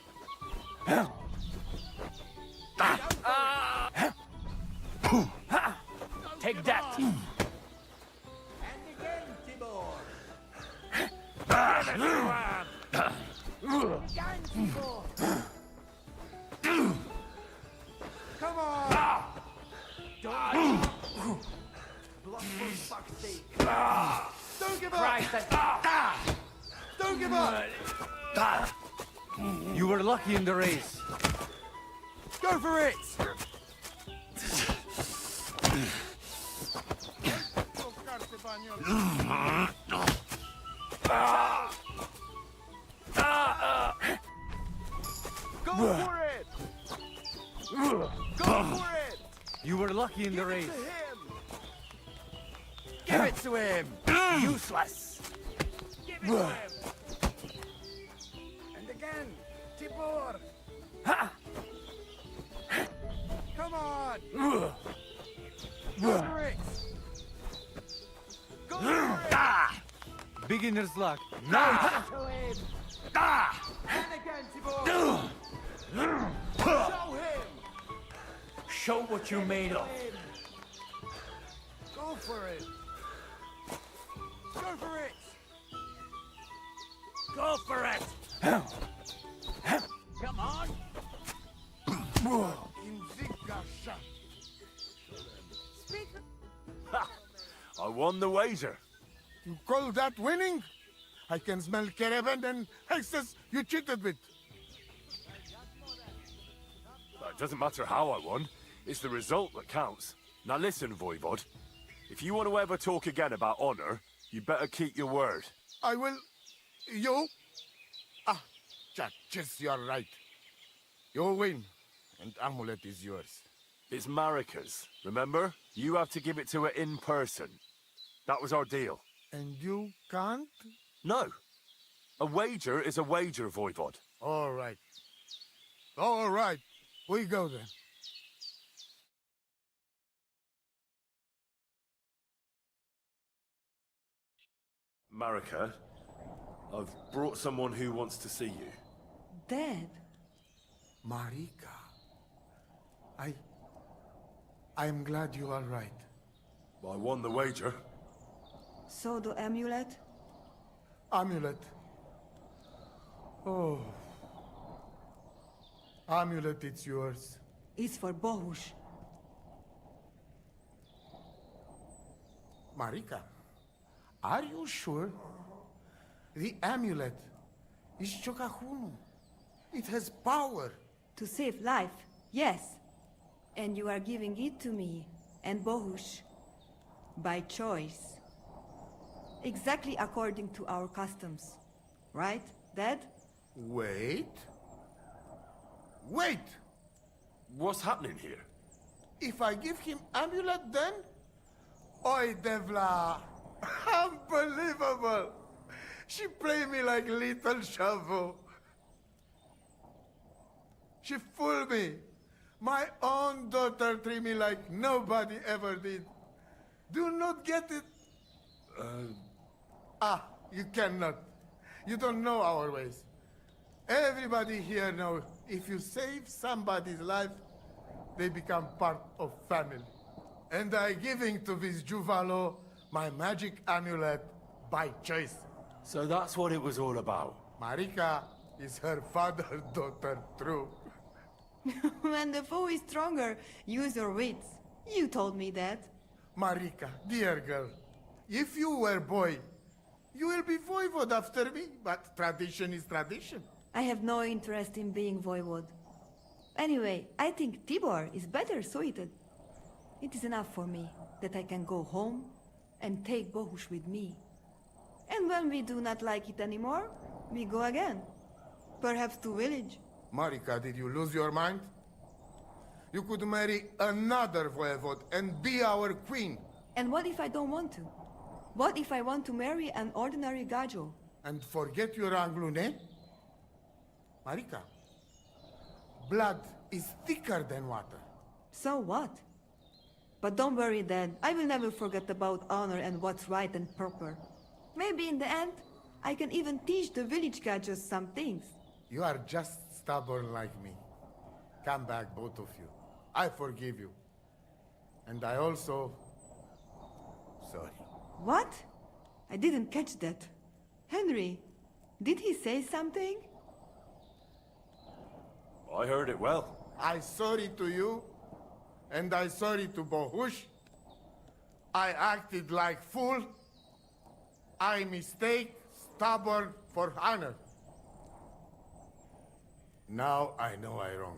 M: Take that.
I: And again, Tibor! Again, Tibor! Come on! Don't block for fuck's sake! Don't give up! Don't give up!
M: You were lucky in the race.
I: Go for it! Go for it! Go for it!
M: You were lucky in the race.
I: Give it to him!
M: Useless.
I: Give it to him! And again, Tibor! Come on! Go for it! Go for it!
M: Beginner's luck. Now.
I: To him! And again, Tibor! Show him!
M: Show what you're made of.
I: Go for it! Go for it!
M: Go for it.
I: Come on! Speak.
C: I won the wager.
O: You call that winning? I can smell caravan and hexes you cheated with.
C: It doesn't matter how I won. It's the result that counts. Now listen, Voivod. If you want to ever talk again about honor, you better keep your word.
O: I will... You? Ah, just you're right. You win, and amulet is yours.
C: It's Marika's, remember? You have to give it to her in person. That was our deal.
O: And you can't?
C: No. A wager is a wager, Voivod.
O: All right. All right. We go then.
C: Marika, I've brought someone who wants to see you.
N: Dead?
O: Marika. I'm glad you are right.
C: I won the wager.
N: So the amulet?
O: Amulet. Oh. Amulet, it's yours.
N: It's for Bohush.
O: Marika, are you sure? The amulet is Chokahunu. It has power.
N: To save life, yes. And you are giving it to me and Bohush. By choice. Exactly according to our customs. Right, Dad?
O: Wait. Wait!
C: What's happening here?
O: If I give him amulet then? Oi, Devla! Unbelievable! She play me like little shovel. She fool me. My own daughter treat me like nobody ever did. Do not get it. You cannot. You don't know our ways. Everybody here knows if you save somebody's life, they become part of family. And I giving to this Juvalo my magic amulet by choice.
C: So that's what it was all about.
O: Marika is her father's daughter, true.
N: When the foe is stronger, use your wits. You told me that.
O: Marika, dear girl, if you were boy, you will be voivode after me, but tradition is tradition.
N: I have no interest in being voivode. Anyway, I think Tibor is better suited. It is enough for me that I can go home and take Bohush with me. And when we do not like it anymore, we go again. Perhaps to village.
O: Marika, did you lose your mind? You could marry another voivode and be our queen.
N: And what if I don't want to? What if I want to marry an ordinary gajo?
O: And forget your Anglune? Marika, blood is thicker than water.
N: So what? But don't worry, Dad. I will never forget about honor and what's right and proper. Maybe in the end, I can even teach the village gajos some things.
O: You are just stubborn like me. Come back, both of you. I forgive you. And I also... Sorry.
N: What? I didn't catch that. Henry, did he say something?
C: I heard it well.
O: I sorry to you, and I sorry to Bohush. I acted like fool. I mistake, stubborn for honor. Now I know I wrong.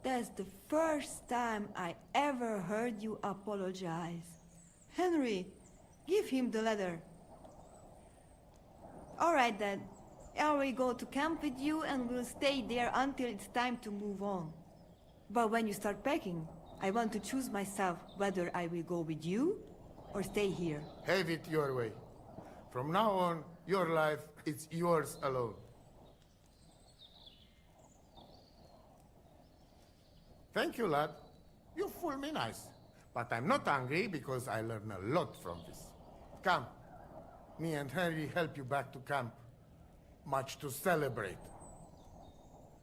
N: That's the first time I ever heard you apologize. Henry, give him the letter. All right, then. I will go to camp with you and we'll stay there until it's time to move on. But when you start packing, I want to choose myself whether I will go with you or stay here.
O: Have it your way. From now on, your life is yours alone. Thank you, lad. You fool me nice. But I'm not angry because I learned a lot from this. Come. Me and Henry help you back to camp. Much to celebrate.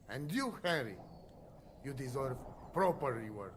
O: And you, Henry, you deserve proper reward.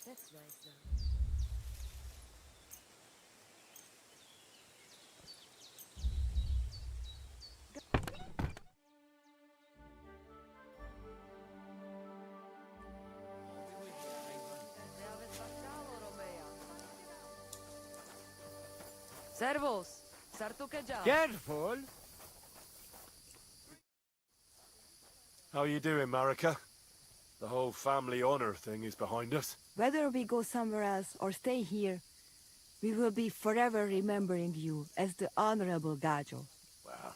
A: That's nice now. Servus! Sartukeja!
M: Careful!
C: How are you doing, Marika? The whole family honor thing is behind us.
N: Whether we go somewhere else or stay here, we will be forever remembering you as the Honorable Gajo.
C: Well,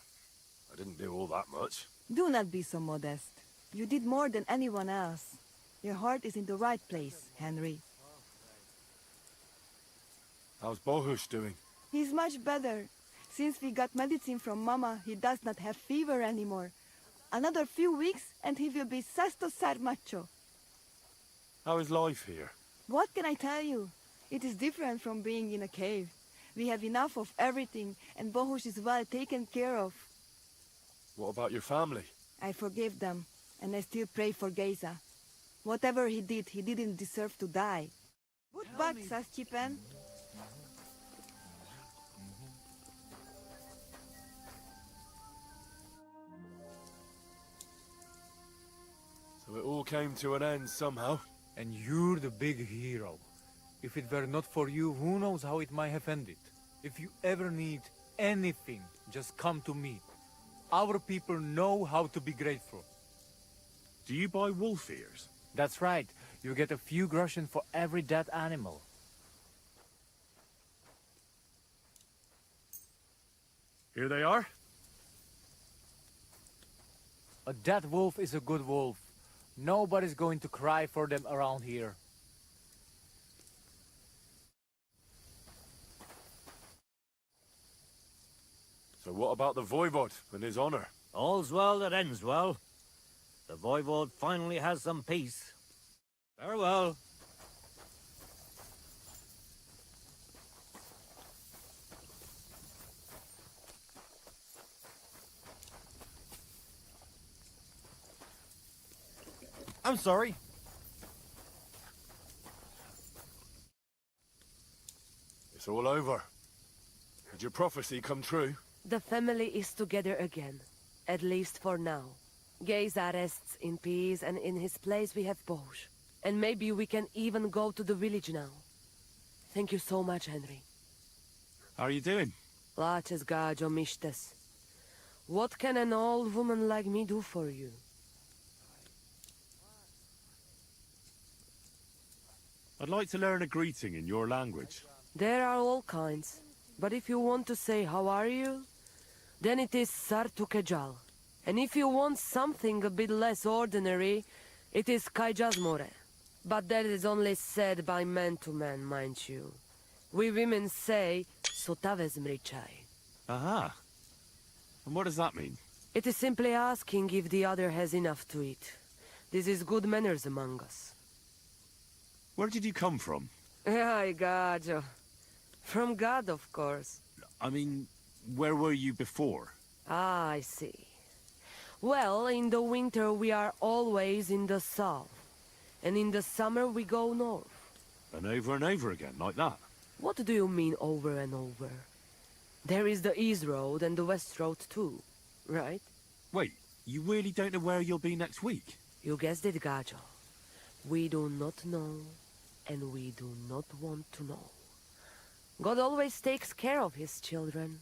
C: I didn't do all that much.
N: Do not be so modest. You did more than anyone else. Your heart is in the right place, Henry.
C: How's Bohush doing?
N: He's much better. Since we got medicine from Mama, he does not have fever anymore. Another few weeks and he will be sesto ser macho.
C: How is life here?
N: What can I tell you? It is different from being in a cave. We have enough of everything and Bohush is well taken care of.
C: What about your family?
N: I forgive them and I still pray for Geza. Whatever he didn't deserve to die. Good luck, Saschipen.
C: So it all came to an end somehow.
M: And you're the big hero. If it were not for you, who knows how it might have ended. If you ever need anything, just come to me. Our people know how to be grateful.
C: Do you buy wolf ears?
M: That's right. You get a few groschen for every dead animal.
C: Here they are.
M: A dead wolf is a good wolf. Nobody's going to cry for them around here.
C: So what about the Voivod and his honor?
E: All's well that ends well. The Voivod finally has some peace. Farewell.
F: I'm sorry.
C: It's all over. Did your prophecy come true?
A: The family is together again, at least for now. Geza rests in peace, and in his place we have Bohush. And maybe we can even go to the village now. Thank you so much, Henry.
C: How are you doing?
A: Laches gajo mishtes. What can an old woman like me do for you?
C: I'd like to learn a greeting in your language.
A: There are all kinds. But if you want to say how are you, then it is Sartukejal. And if you want something a bit less ordinary, it is Kaijazmore. But that is only said by man to man, mind you. We women say Sotavezmrichai.
C: Aha. And what does that mean?
A: It is simply asking if the other has enough to eat. This is good manners among us.
C: Where did you come from?
A: Ay, gajo. From God, of course.
C: I mean, where were you before?
A: Ah, I see. Well, in the winter we are always in the south. And in the summer we go north.
C: And over again, like that?
A: What do you mean over and over? There is the East Road and the West Road too, right?
C: Wait, you really don't know where you'll be next week?
A: You guessed it, Gajo. We do not know, and we do not want to know. God always takes care of his children.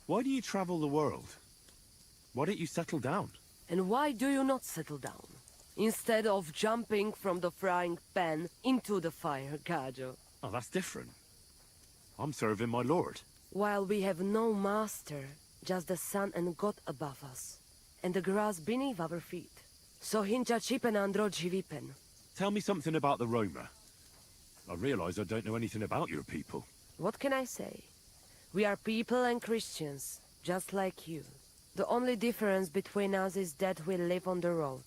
C: Why do you travel the world? Why don't you settle down?
A: And why do you not settle down? Instead of jumping from the frying pan into the fire, Gajo.
C: Oh, that's different. I'm serving my lord.
A: While we have no master, just the sun and God above us, and the grass beneath our feet. So hincha chipen andro jivipen.
C: Tell me something about the Roma. I realize I don't know anything about your people.
A: What can I say? We are people and Christians, just like you. The only difference between us is that we live on the road,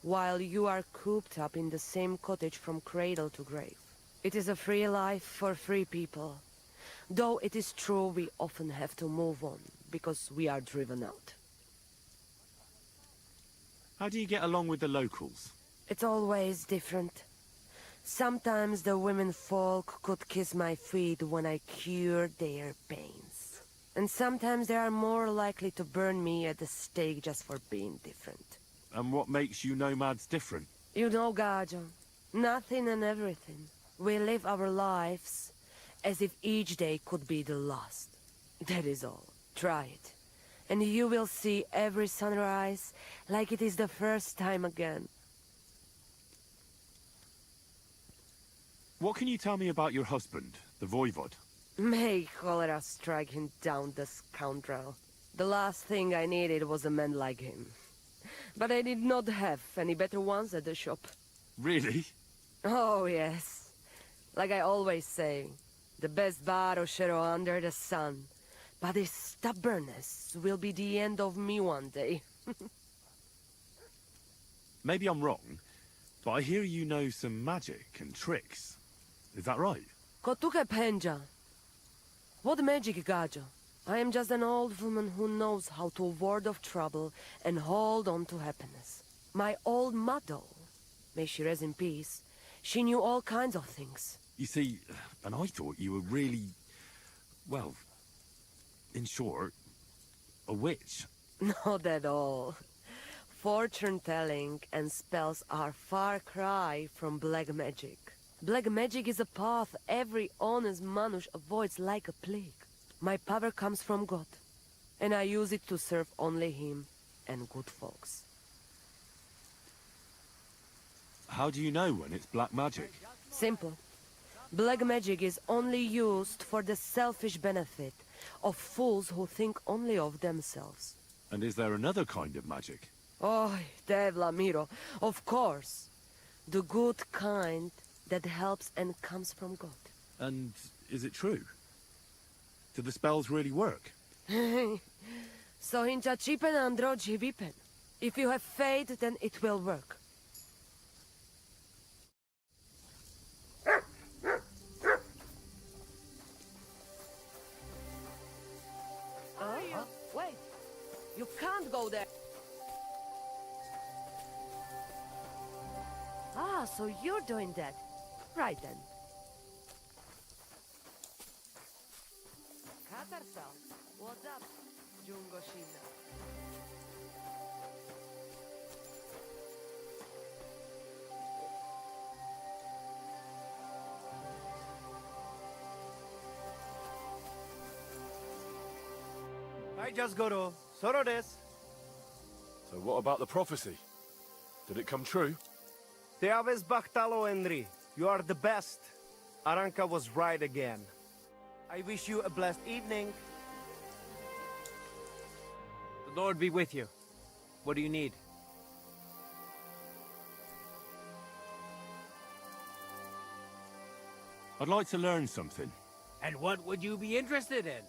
A: while you are cooped up in the same cottage from cradle to grave. It is a free life for free people. Though it is true we often have to move on, because we are driven out.
C: How do you get along with the locals?
A: It's always different. Sometimes the women folk could kiss my feet when I cured their pains. And sometimes they are more likely to burn me at the stake just for being different.
C: And what makes you nomads different?
A: You know, Gajo, nothing and everything. We live our lives as if each day could be the last. That is all. Try it. And you will see every sunrise like it is the first time again.
C: What can you tell me about your husband, the Voivod?
A: May cholera strike him down, the scoundrel. The last thing I needed was a man like him. But I did not have any better ones at the shop.
C: Really?
A: Oh, yes. Like I always say, the best Baroshero under the sun. But his stubbornness will be the end of me one day.
C: Maybe I'm wrong, but I hear you know some magic and tricks. Is that right?
A: Kotuke Penja. What magic, Gajo? I am just an old woman who knows how to ward off trouble and hold on to happiness. My old mother, may she rest in peace, she knew all kinds of things.
C: You see, and I thought you were really, well, in short, a witch.
A: Not at all. Fortune-telling and spells are far cry from black magic. Black magic is a path every honest Manush avoids like a plague. My power comes from God, and I use it to serve only Him and good folks.
C: How do you know when it's black magic?
A: Simple. Black magic is only used for the selfish benefit of fools who think only of themselves.
C: And is there another kind of magic?
A: Oh, Devla Miro, of course. The good kind that helps and comes from God.
C: And is it true? Do the spells really work?
A: So hincha chipen androji vipen. If you have faith, then it will work. Wait, you can't go there. Ah, so you're doing that. Right then. Katarsal, what's up, Jungo Shina?
P: I just Goro. Soro desu.
C: So what about the prophecy? Did it come true?
P: Te aves Bachtalo, Henry. You are the best. Aranka was right again. I wish you a blessed evening.
M: The Lord be with you. What do you need?
C: I'd like to learn something.
M: And what would you be interested in?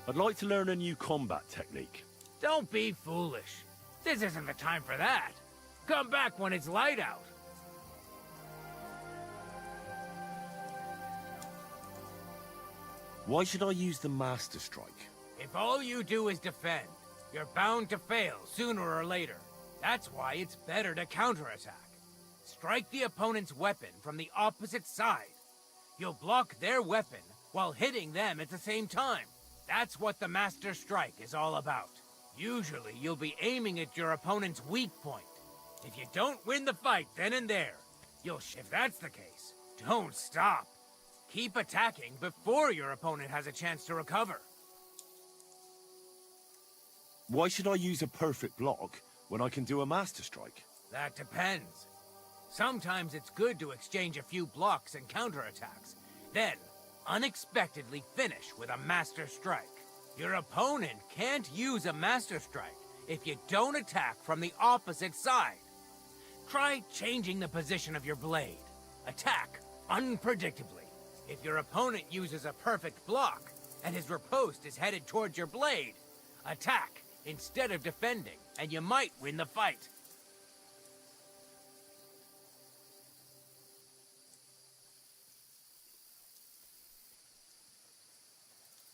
C: I'd like to learn a new combat technique.
M: Don't be foolish. This isn't the time for that. Come back when it's light out.
C: Why should I use the Master Strike?
M: If all you do is defend, you're bound to fail sooner or later. That's why it's better to counterattack. Strike the opponent's weapon from the opposite side. You'll block their weapon while hitting them at the same time. That's what the Master Strike is all about. Usually, you'll be aiming at your opponent's weak point. If you don't win the fight then and there, if that's the case, don't stop. Keep attacking before your opponent has a chance to recover.
C: Why should I use a perfect block when I can do a Master Strike?
M: That depends. Sometimes it's good to exchange a few blocks and counterattacks. Then, unexpectedly finish with a Master Strike. Your opponent can't use a Master Strike if you don't attack from the opposite side. Try changing the position of your blade. Attack unpredictably. If your opponent uses a perfect block and his riposte is headed towards your blade, attack instead of defending, and you might win the fight.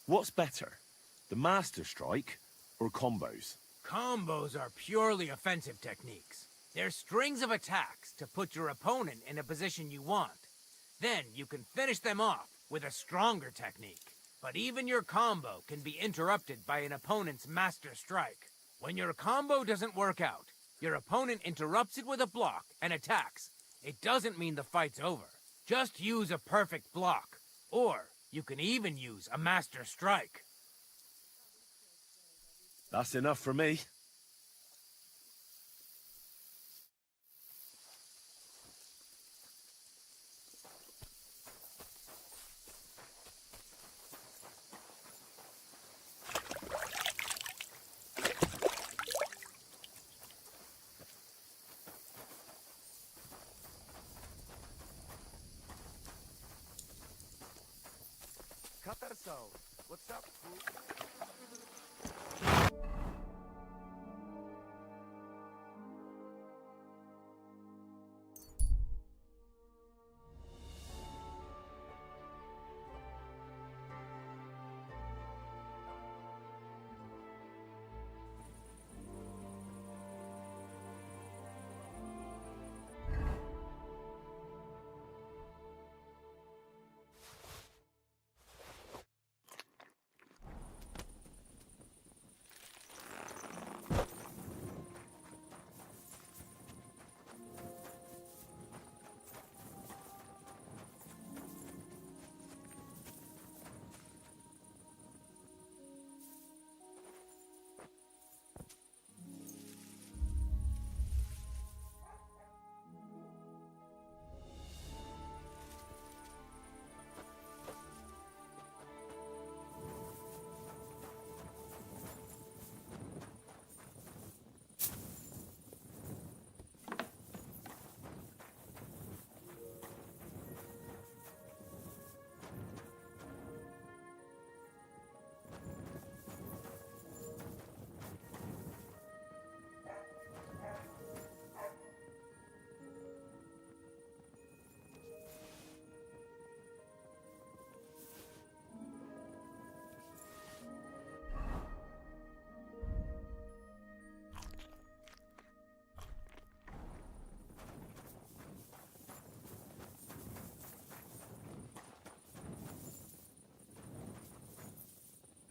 C: What's better, the Master Strike or combos?
Q: Combos are purely offensive techniques. They're strings of attacks to put your opponent in a position you want. Then you can finish them off with a stronger technique. But even your combo can be interrupted by an opponent's Master Strike. When your combo doesn't work out, your opponent interrupts it with a block and attacks. It doesn't mean the fight's over. Just use a perfect block. Or you can even use a Master Strike.
C: That's enough for me.
P: Caterso, what's up, fool?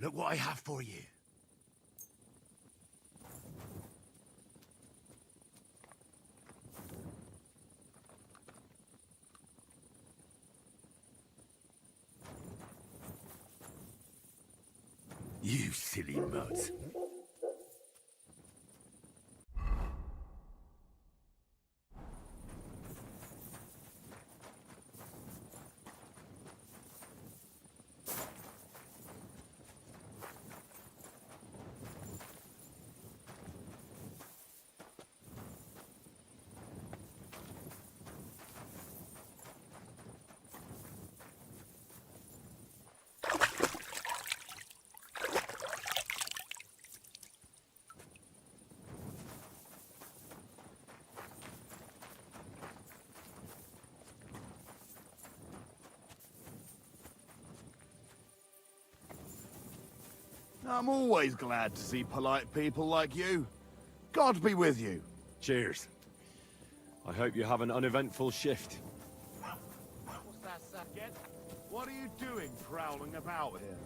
B: Look what I have for you. You silly mutt.
R: I'm always glad to see polite people like you. God be with you.
C: Cheers. I hope you have an uneventful shift.
I: What's that, Sacket?
R: What are you doing prowling about here?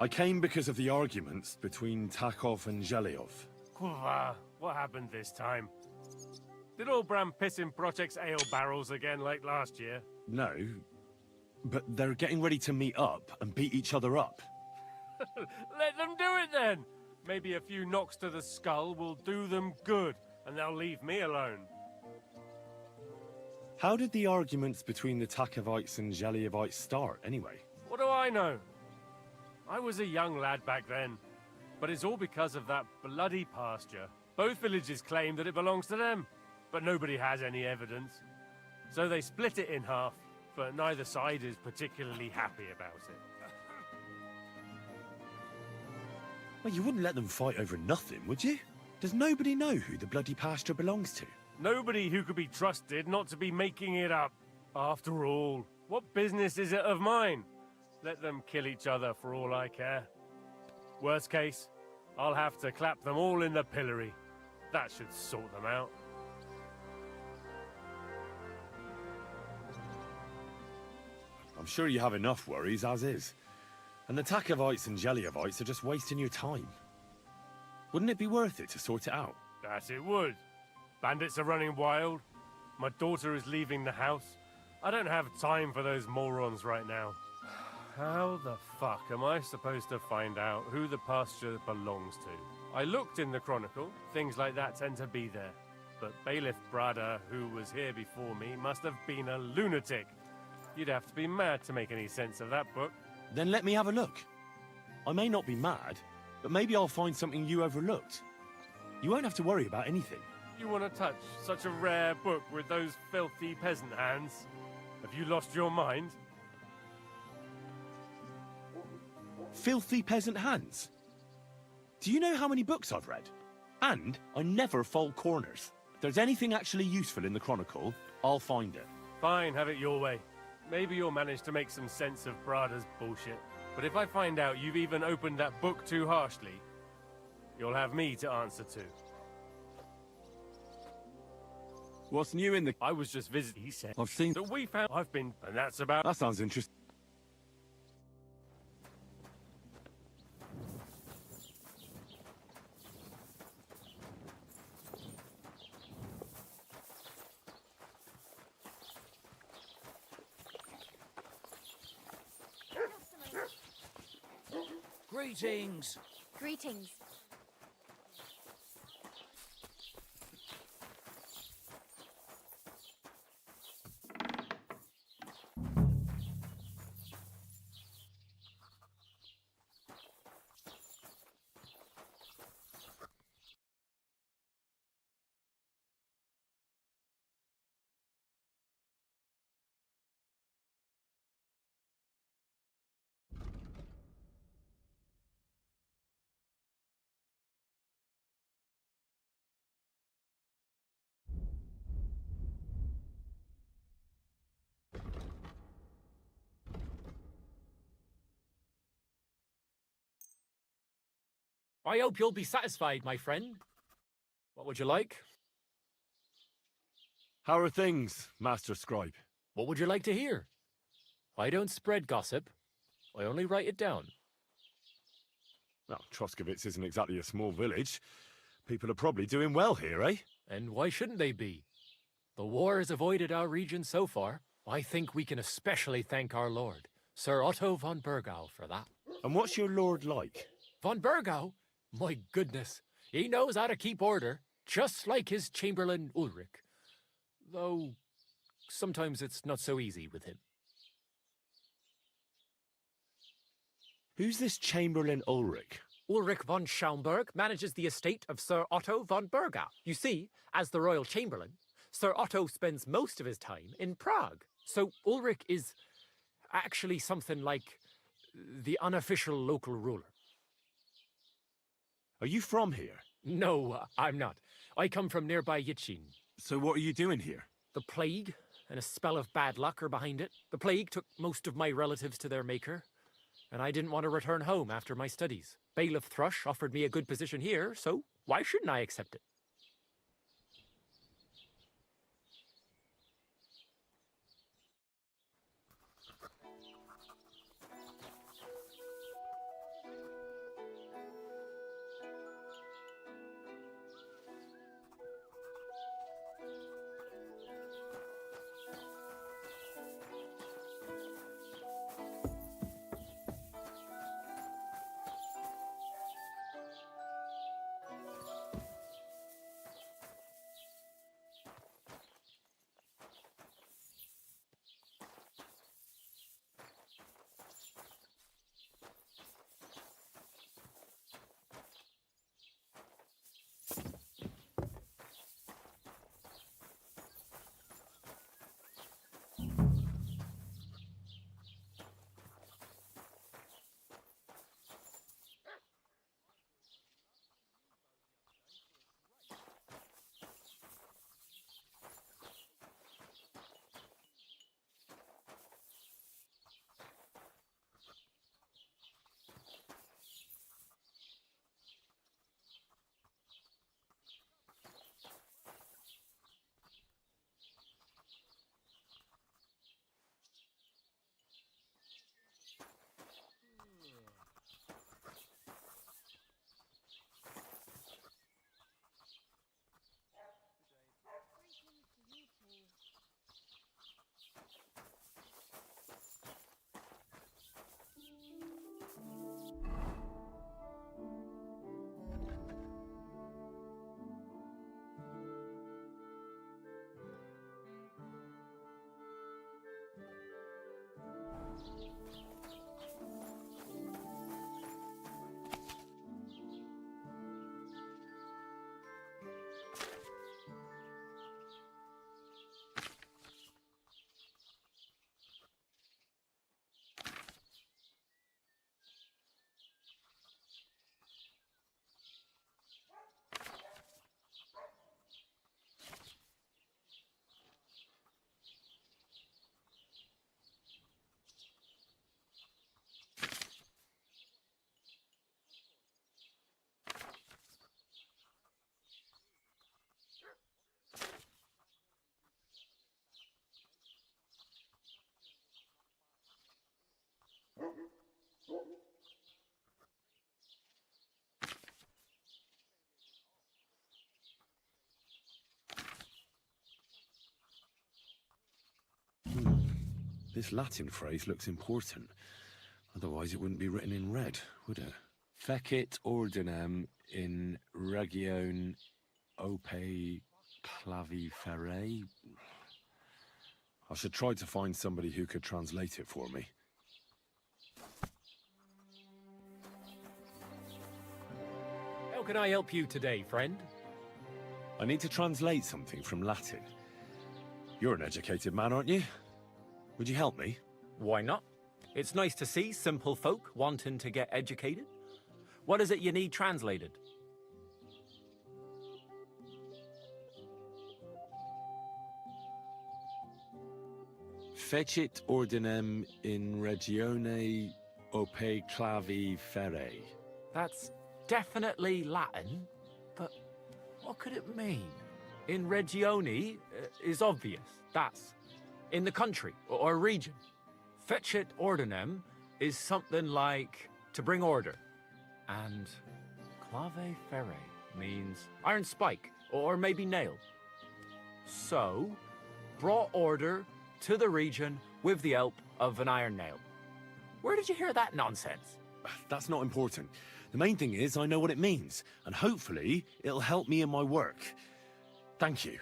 C: I came because of the arguments between Takov and Zhelyov.
I: What happened this time? Did old Bram piss in Project's ale barrels again like last year?
C: No, but they're getting ready to meet up and beat each other up.
I: Let them do it then! Maybe a few knocks to the skull will do them good, and they'll leave me alone.
C: How did the arguments between the Takovites and Zhelyevites start, anyway?
I: What do I know? I was a young lad back then, but it's all because of that bloody pasture. Both villages claim that it belongs to them, but nobody has any evidence. So they split it in half, but neither side is particularly happy about it.
C: Well, you wouldn't let them fight over nothing, would you? Does nobody know who the bloody pasture belongs to?
I: Nobody who could be trusted not to be making it up. After all, what business is it of mine? Let them kill each other for all I care. Worst case, I'll have to clap them all in the pillory. That should sort them out.
C: I'm sure you have enough worries as is. And the Takovites and Zhelyevites are just wasting your time. Wouldn't it be worth it to sort it out?
I: That it would. Bandits are running wild. My daughter is leaving the house. I don't have time for those morons right now. How the fuck am I supposed to find out who the pasture belongs to? I looked in the Chronicle. Things like that tend to be there. But Bailiff Brada, who was here before me, must have been a lunatic. You'd have to be mad to make any sense of that book.
C: Then let me have a look. I may not be mad, but maybe I'll find something you overlooked. You won't have to worry about anything.
I: You want to touch such a rare book with those filthy peasant hands? Have you lost your mind?
C: Filthy peasant hands? Do you know how many books I've read? And I never fold corners. If there's anything actually useful in the Chronicle, I'll find it.
I: Fine, have it your way. Maybe you'll manage to make some sense of Brada's bullshit. But if I find out you've even opened that book too harshly, you'll have me to answer to.
C: What's new in the...
I: I was just visiting, he said.
C: I've seen...
I: That we found... I've been... And that's about...
C: That sounds interesting.
Q: Greetings.
J: Greetings.
S: I hope you'll be satisfied, my friend. What would you like?
C: How are things, Master Scribe?
S: What would you like to hear? I don't spread gossip. I only write it down.
C: Well, Troskovitz isn't exactly a small village. People are probably doing well here, eh?
S: And why shouldn't they be? The war has avoided our region so far. I think we can especially thank our lord, Sir Otto von Bergau, for that.
C: And what's your lord like?
S: Von Bergau? My goodness, he knows how to keep order, just like his Chamberlain Ulrich. Though, sometimes it's not so easy with him.
C: Who's this Chamberlain Ulrich?
S: Ulrich von Schaumburg manages the estate of Sir Otto von Bergau. You see, as the royal chamberlain, Sir Otto spends most of his time in Prague. So Ulrich is actually something like the unofficial local ruler.
C: Are you from here?
S: No, I'm not. I come from nearby Yitchin.
C: So what are you doing here?
S: The plague and a spell of bad luck are behind it. The plague took most of my relatives to their maker, and I didn't want to return home after my studies. Bailiff Thrush offered me a good position here, so why shouldn't I accept it?
C: This Latin phrase looks important. Otherwise it wouldn't be written in red, would it? Fecit ordinem in region ope claviferae. I should try to find somebody who could translate it for me.
S: How can I help you today, friend?
C: I need to translate something from Latin. You're an educated man, aren't you? Would you help me?
S: Why not? It's nice to see simple folk wanting to get educated. What is it you need translated?
C: Fecit ordinem in regione ope claviferae.
S: That's definitely Latin, but what could it mean? In regione is obvious. That's in the country or region. Fecit ordinem is something like to bring order. And clave ferre means iron spike or maybe nail. So, brought order to the region with the help of an iron nail. Where did you hear that nonsense?
C: That's not important. The main thing is I know what it means, and hopefully it'll help me in my work. Thank you.